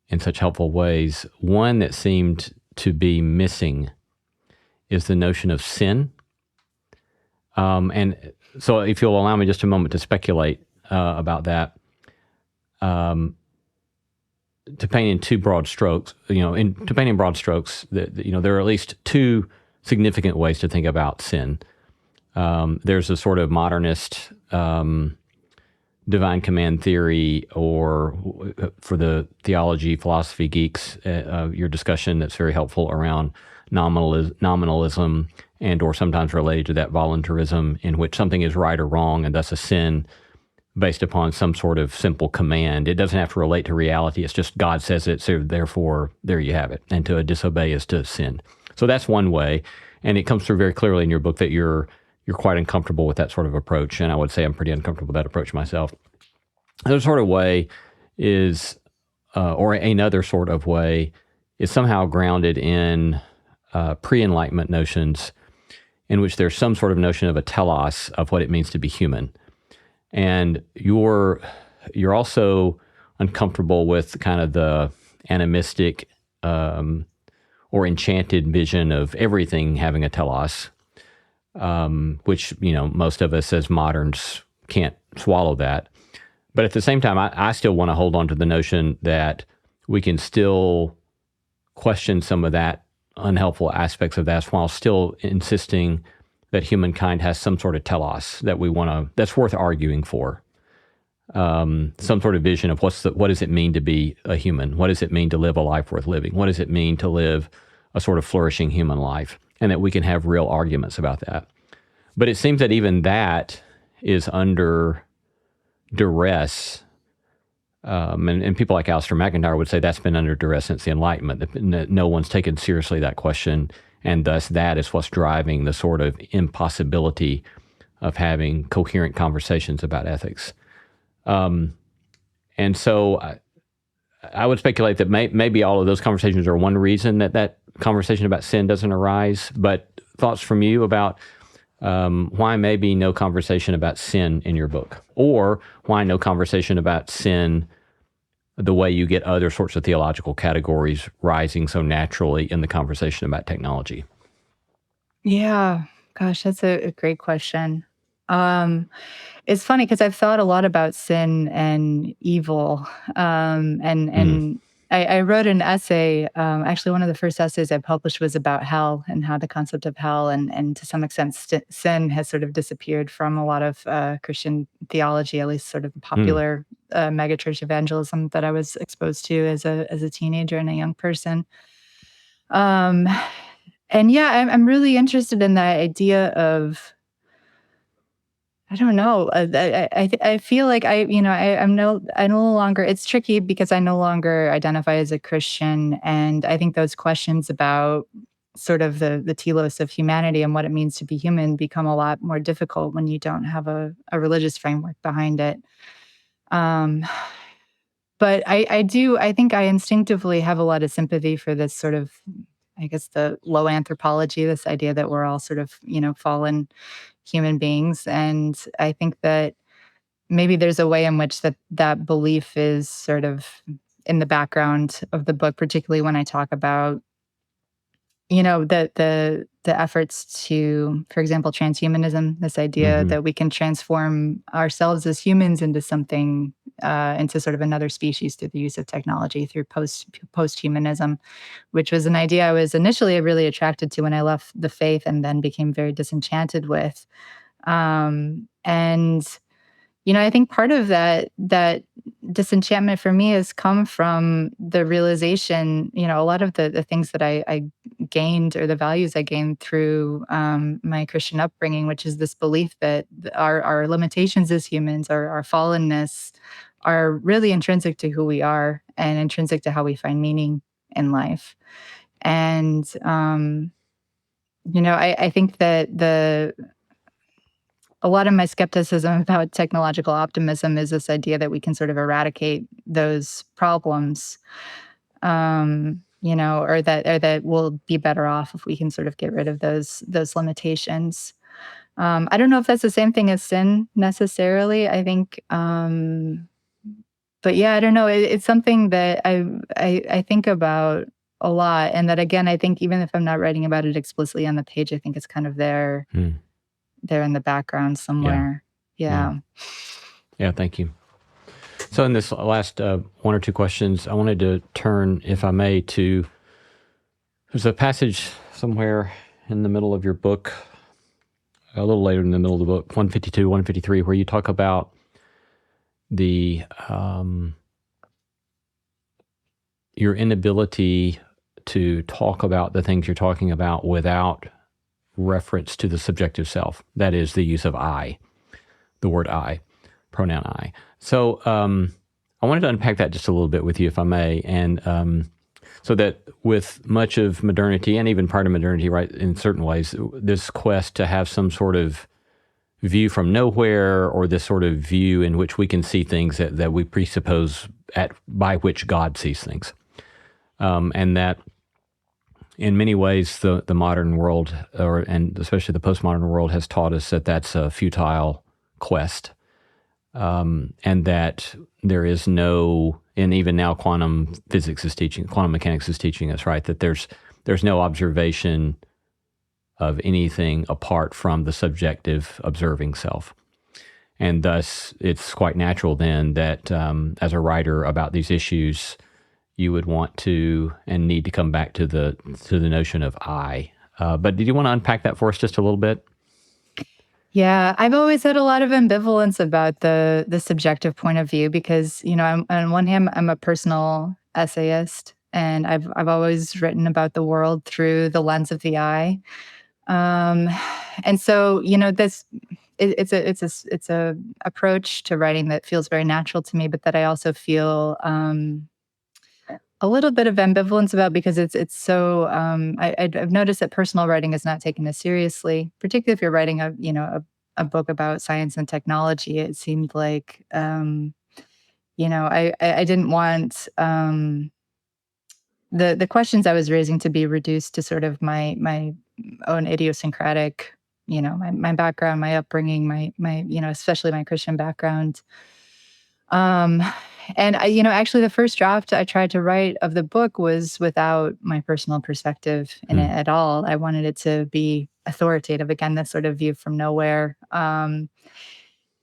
A: in such helpful ways, one that seemed to be missing is the notion of sin. And so if you'll allow me just a moment to speculate about that. to paint in two broad strokes, to paint in broad strokes, there are at least two significant ways to think about sin. There's a sort of modernist divine command theory, or for the theology, philosophy geeks, your discussion that's very helpful around nominalism and or sometimes related to that voluntarism, in which something is right or wrong and thus a sin based upon some sort of simple command. It doesn't have to relate to reality. It's just God says it, so therefore there you have it. And to disobey is to sin. So that's one way, and it comes through very clearly in your book that you're quite uncomfortable with that sort of approach, and I would say I'm pretty uncomfortable with that approach myself. Another sort of way is, or another sort of way, is somehow grounded in pre-Enlightenment notions, in which there's some sort of notion of a telos of what it means to be human. And you're also uncomfortable with kind of the animistic or enchanted vision of everything having a telos, which, most of us as moderns can't swallow that. But at the same time, I still want to hold on to the notion that we can still question some of that unhelpful aspects of that while still insisting that humankind has some sort of telos that that's worth arguing for. Some sort of vision of what does it mean to be a human? What does it mean to live a life worth living? What does it mean to live a sort of flourishing human life? And that we can have real arguments about that. But it seems that even that is under duress. And people like Alistair McIntyre would say that's been under duress since the Enlightenment, that no one's taken seriously that question, and thus that is what's driving the sort of impossibility of having coherent conversations about ethics. And so I would speculate that maybe all of those conversations are one reason that conversation about sin doesn't arise. But thoughts from you about why maybe no conversation about sin in your book, or why no conversation about sin the way you get other sorts of theological categories rising so naturally in the conversation about technology?
B: Yeah, gosh, that's a great question. It's funny because I've thought a lot about sin and evil, and I wrote an essay. Actually, one of the first essays I published was about hell and how the concept of hell and to some extent sin has sort of disappeared from a lot of Christian theology, at least sort of popular megachurch evangelism that I was exposed to as a teenager and a young person. And yeah, I'm really interested in that idea of, I don't know. I feel like I'm no longer. It's tricky because I no longer identify as a Christian, and I think those questions about sort of the telos of humanity and what it means to be human become a lot more difficult when you don't have a religious framework behind it. But I think I instinctively have a lot of sympathy for this sort of, I guess, the low anthropology, this idea that we're all sort of, fallen human beings. And I think that maybe there's a way in which that belief is sort of in the background of the book, particularly when I talk about, the efforts to, for example, transhumanism, this idea that we can transform ourselves as humans into something, into sort of another species through the use of technology, through post-humanism, which was an idea I was initially really attracted to when I left the faith and then became very disenchanted with. And I think part of that disenchantment for me has come from the realization, a lot of the things that I gained, or the values I gained through my Christian upbringing, which is this belief that our limitations as humans, our fallenness, are really intrinsic to who we are and intrinsic to how we find meaning in life. And, I think that a lot of my skepticism about technological optimism is this idea that we can sort of eradicate those problems, or that we'll be better off if we can sort of get rid of those limitations. I don't know if that's the same thing as sin necessarily. I think, but yeah, I don't know. It's something that I think about a lot, and that again, I think even if I'm not writing about it explicitly on the page, I think it's kind of there. There in the background somewhere. Yeah.
A: Yeah, thank you. So in this last one or two questions, I wanted to turn, if I may, to there's a passage somewhere in the middle of your book, a little later in the middle of the book, 152, 153, where you talk about the your inability to talk about the things you're talking about without reference to the subjective self. That is the use of I, the word I, pronoun I. So I wanted to unpack that just a little bit with you, if I may, and so that with much of modernity and even part of modernity, right, in certain ways, this quest to have some sort of view from nowhere, or this sort of view in which we can see things that we presuppose by which God sees things. And that in many ways, the modern world, and especially the postmodern world, has taught us that that's a futile quest, and that there is no, and even now quantum mechanics is teaching us, right, that there's no observation of anything apart from the subjective observing self. And thus, it's quite natural then that as a writer about these issues, you would want to and need to come back to the notion of I. But did you want to unpack that for us just a little bit?
B: Yeah, I've always had a lot of ambivalence about the subjective point of view because, on one hand, I'm a personal essayist, and I've always written about the world through the lens of the I. And so, it's a approach to writing that feels very natural to me, but that I also feel a little bit of ambivalence about, because it's so I've noticed that personal writing is not taken as seriously, particularly if you're writing a book about science and technology. It seemed like I didn't want the questions I was raising to be reduced to sort of my own idiosyncratic, my background, my upbringing, my especially my Christian background. Um, and actually the first draft I tried to write of the book was without my personal perspective in it at all. I wanted it to be authoritative, again, this sort of view from nowhere. And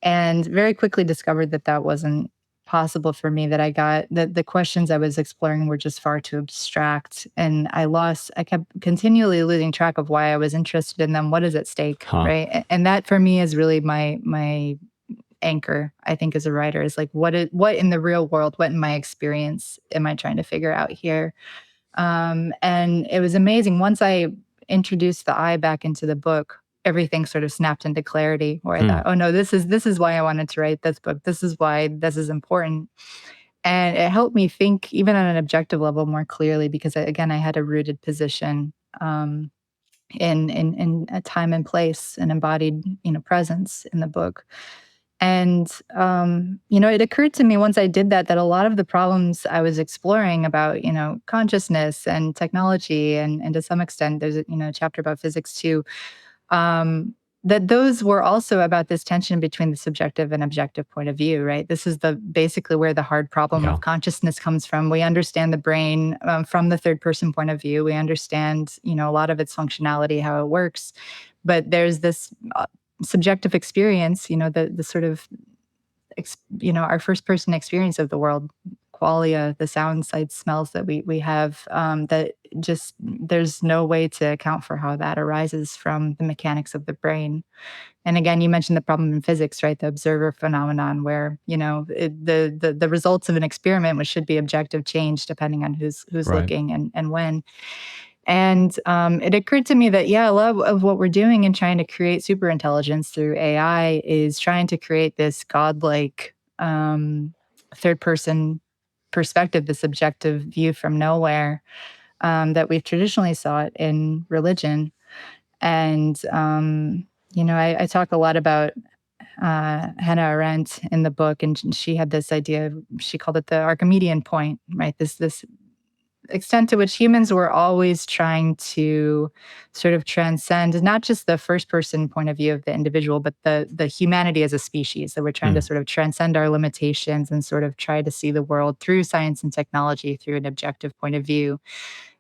B: very quickly discovered that that wasn't possible for me, that I got the questions I was exploring were just far too abstract. And I kept continually losing track of why I was interested in them. What is at stake, right? And that for me is really my anchor, I think, as a writer, is like, what in the real world, what in my experience am I trying to figure out here? And it was amazing. Once I introduced the I back into the book, everything sort of snapped into clarity, where I thought, oh no, this is why I wanted to write this book. This is why this is important. And it helped me think, even on an objective level, more clearly, because again, I had a rooted position in a time and place, an embodied, presence in the book. And, it occurred to me once I did that a lot of the problems I was exploring about, consciousness and technology, and to some extent, there's a chapter about physics too, that those were also about this tension between the subjective and objective point of view, right? This is basically where the hard problem of consciousness comes from. We understand the brain from the third person point of view. We understand, a lot of its functionality, how it works, but there's this subjective experience, the sort of, our first person experience of the world, qualia, the sounds, sights, smells that we have, that just, there's no way to account for how that arises from the mechanics of the brain. And again, you mentioned the problem in physics, right? The observer phenomenon, where, the results of an experiment, which should be objective, change depending on who's right, looking and when. And it occurred to me that, a lot of what we're doing in trying to create superintelligence through AI is trying to create this godlike third-person perspective, this objective view from nowhere that we've traditionally sought in religion. And, I talk a lot about Hannah Arendt in the book, and she had this idea, she called it the Archimedean point, right? This extent to which humans were always trying to sort of transcend not just the first person point of view of the individual, but the humanity as a species, that we're trying to sort of transcend our limitations and sort of try to see the world through science and technology through an objective point of view.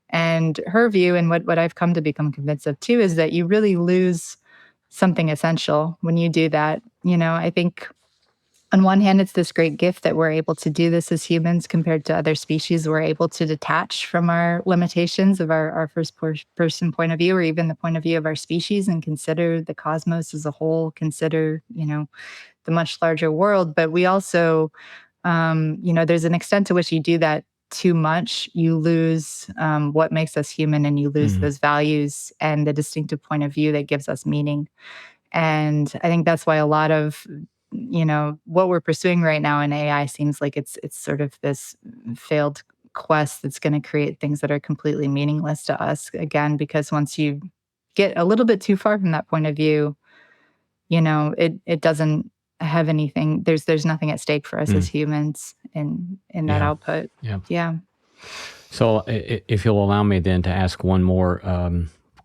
B: And her view, and what I've come to become convinced of too, is that you really lose something essential when you do that. I think on one hand, it's this great gift that we're able to do this as humans compared to other species. We're able to detach from our limitations of our person point of view, or even the point of view of our species, and consider the cosmos as a whole, consider, the much larger world. But we also, there's an extent to which you do that too much, you lose what makes us human, and you lose those values and the distinctive point of view that gives us meaning. And I think that's why a lot of what we're pursuing right now in AI seems like it's sort of this failed quest that's going to create things that are completely meaningless to us, again, because once you get a little bit too far from that point of view, it doesn't have anything. There's nothing at stake for us as humans in that output.
A: Yeah.
B: Yeah.
A: So if you'll allow me then to ask one more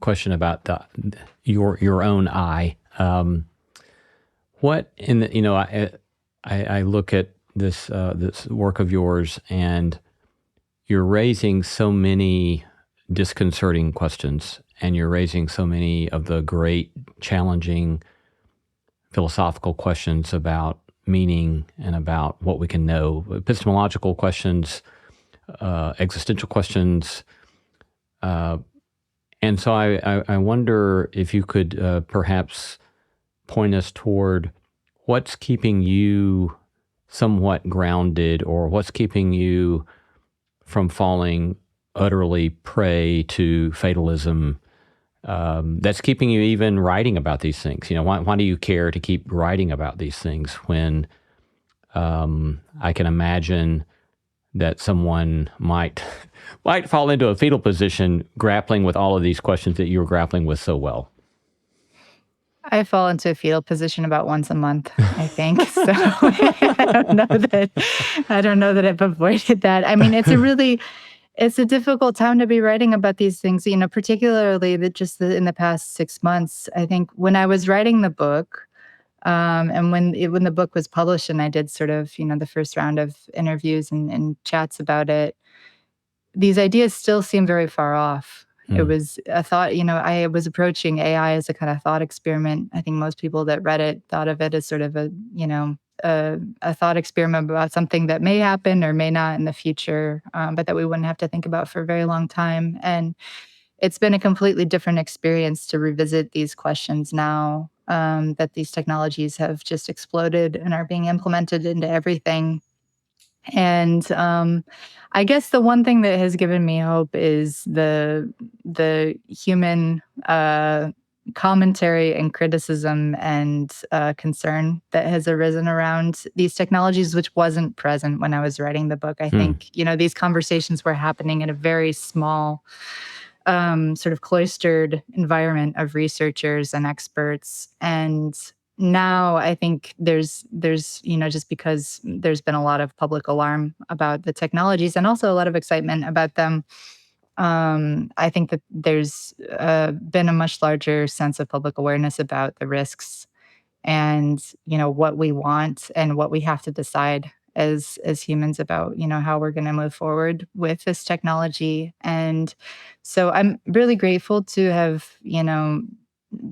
A: question about your own eye. What in the, I look at this work of yours, and you're raising so many disconcerting questions, and you're raising so many of the great, challenging philosophical questions about meaning and about what we can know, epistemological questions, existential questions. And so I wonder if you could perhaps point us toward what's keeping you somewhat grounded, or what's keeping you from falling utterly prey to fatalism, that's keeping you even writing about these things. Why do you care to keep writing about these things when I can imagine that someone might fall into a fetal position grappling with all of these questions that you're grappling with so well?
B: I fall into a fetal position about once a month, I think. So I don't know that I've avoided that. I mean, it's a difficult time to be writing about these things, particularly in the past 6 months. I think when I was writing the book, and when the book was published, and I did sort of, the first round of interviews and chats about it, these ideas still seem very far off. It was a thought, I was approaching AI as a kind of thought experiment. I think most people that read it thought of it as sort of a thought experiment about something that may happen or may not in the future, but that we wouldn't have to think about for a very long time. And it's been a completely different experience to revisit these questions now, that these technologies have just exploded and are being implemented into everything. And I guess the one thing that has given me hope is the human commentary and criticism and concern that has arisen around these technologies, which wasn't present when I was writing the book. I think these conversations were happening in a very small, sort of cloistered environment of researchers and experts. And now I think there's just because there's been a lot of public alarm about the technologies and also a lot of excitement about them, I think that there's been a much larger sense of public awareness about the risks and what we want and what we have to decide as humans about how we're going to move forward with this technology. And so I'm really grateful to have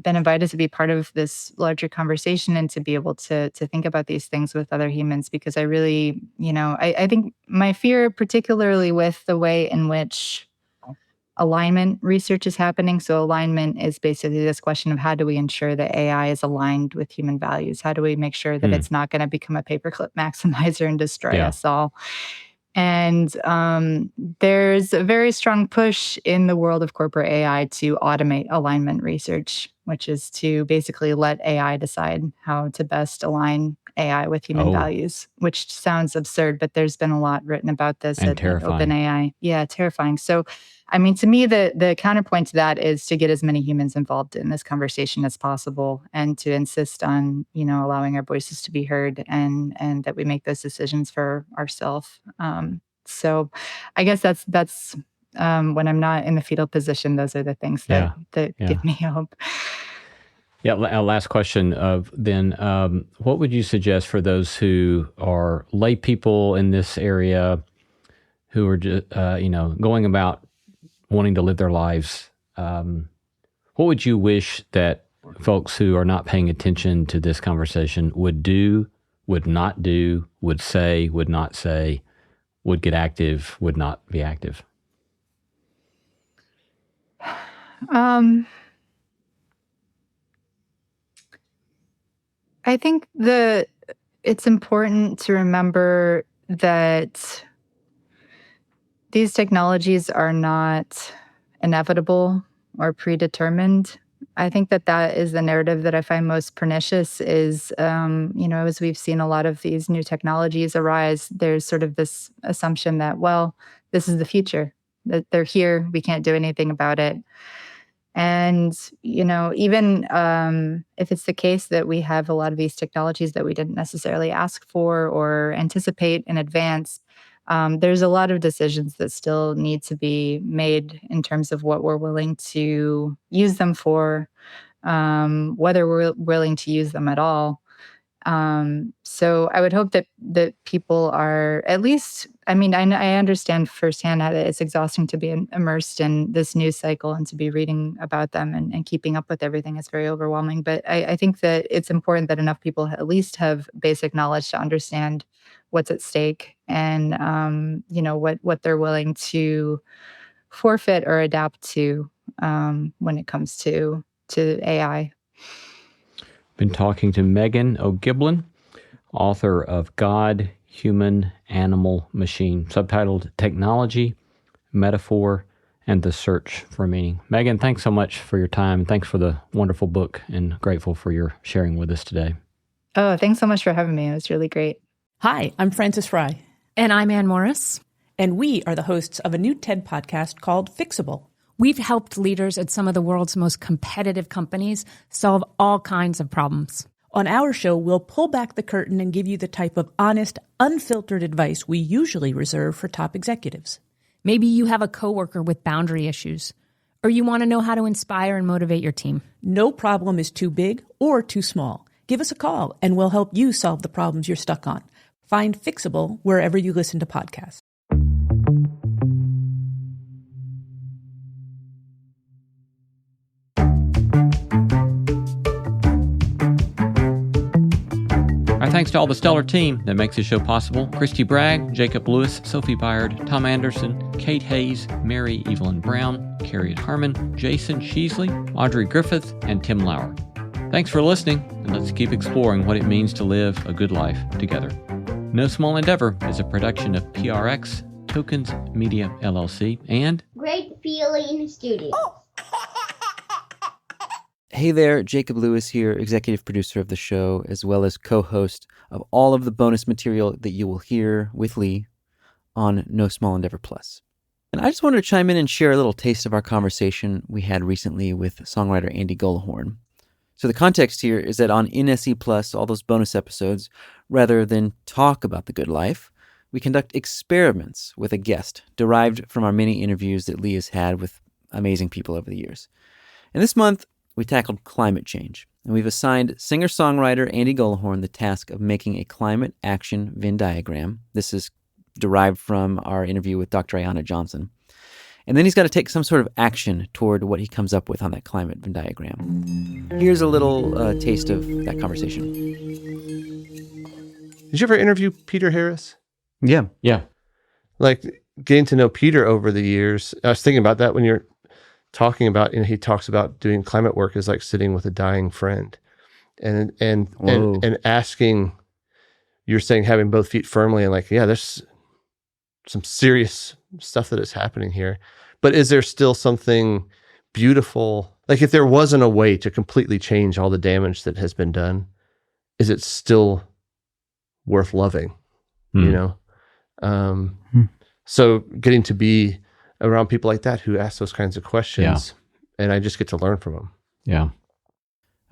B: been invited to be part of this larger conversation and to be able to think about these things with other humans, because I really I think my fear, particularly with the way in which alignment research is happening. So alignment is basically this question of how do we ensure that AI is aligned with human values? How do we make sure that it's not going to become a paperclip maximizer and destroy us all? And there's a very strong push in the world of corporate AI to automate alignment research, which is to basically let AI decide how to best align AI with human values, which sounds absurd, but there's been a lot written about this at OpenAI. Yeah, terrifying. So, I mean, to me, the counterpoint to that is to get as many humans involved in this conversation as possible, and to insist on, allowing our voices to be heard, and that we make those decisions for ourselves. So I guess that's when I'm not in the fetal position, those are the things that give me hope.
A: Yeah. Last question then, what would you suggest for those who are lay people in this area who are just, going about wanting to live their lives? What would you wish that folks who are not paying attention to this conversation would do, would not do, would say, would not say, would get active, would not be active?
B: I think it's important to remember that these technologies are not inevitable or predetermined. I think that is the narrative that I find most pernicious is, as we've seen a lot of these new technologies arise, there's sort of this assumption that, well, this is the future, that they're here, we can't do anything about it. And, even if it's the case that we have a lot of these technologies that we didn't necessarily ask for or anticipate in advance, there's a lot of decisions that still need to be made in terms of what we're willing to use them for, whether we're willing to use them at all. So I would hope that people are at least, I understand firsthand that it's exhausting to be immersed in this news cycle and to be reading about them and keeping up with everything is very overwhelming. But I think that it's important that enough people at least have basic knowledge to understand what's at stake and, what they're willing to forfeit or adapt to when it comes to AI.
A: Been talking to Meghan O'Gieblyn, author of God, Human, Animal, Machine, subtitled Technology, Metaphor, and the Search for Meaning. Meghan, thanks so much for your time. Thanks for the wonderful book, and grateful for your sharing with us today.
B: Oh, thanks so much for having me. It was really great.
C: Hi, I'm Frances Fry.
D: And I'm Ann Morris.
C: And we are the hosts of a new TED podcast called Fixable.
D: We've helped leaders at some of the world's most competitive companies solve all kinds of problems.
C: On our show, we'll pull back the curtain and give you the type of honest, unfiltered advice we usually reserve for top executives.
D: Maybe you have a coworker with boundary issues, or you want to know how to inspire and motivate your team.
C: No problem is too big or too small. Give us a call, and we'll help you solve the problems you're stuck on. Find Fixable wherever you listen to podcasts.
A: Our thanks to all the stellar team that makes this show possible. Christy Bragg, Jacob Lewis, Sophie Byard, Tom Anderson, Kate Hayes, Mary Evelyn Brown, Carrie Harmon, Jason Sheasley, Audrey Griffith, and Tim Lauer. Thanks for listening, and let's keep exploring what it means to live a good life together. No Small Endeavor is a production of PRX, Tokens Media LLC, and
E: Great Feeling Studios.
F: Hey there, Jacob Lewis here, executive producer of the show, as well as co-host of all of the bonus material that you will hear with Lee on No Small Endeavor Plus. And I just wanted to chime in and share a little taste of our conversation we had recently with songwriter Andy Gullahorn. So the context here is that on NSE Plus, all those bonus episodes, rather than talk about the good life, we conduct experiments with a guest derived from our many interviews that Lee has had with amazing people over the years. And this month, we tackled climate change, and we've assigned singer-songwriter Andy Gullahorn the task of making a climate action Venn diagram. This is derived from our interview with Dr. Ayanna Johnson. And then he's got to take some sort of action toward what he comes up with on that climate Venn diagram. Here's a little taste of that conversation.
G: Did you ever interview Peter Harris?
F: Yeah.
G: Like, getting to know Peter over the years, I was thinking about that when you're talking about, he talks about doing climate work is like sitting with a dying friend and asking, you're saying having both feet firmly and like, yeah, there's some serious stuff that is happening here, but is there still something beautiful? Like, if there wasn't a way to completely change all the damage that has been done, is it still worth loving? So getting to be around people like that who ask those kinds of questions, and I just get to learn from them.
A: Yeah.
F: All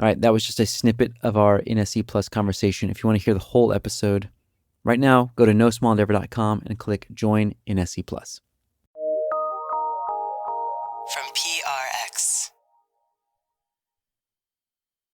F: right, that was just a snippet of our NSE Plus conversation. If you want to hear the whole episode, right now, go to nosmallendeavor.com and click Join NSE Plus.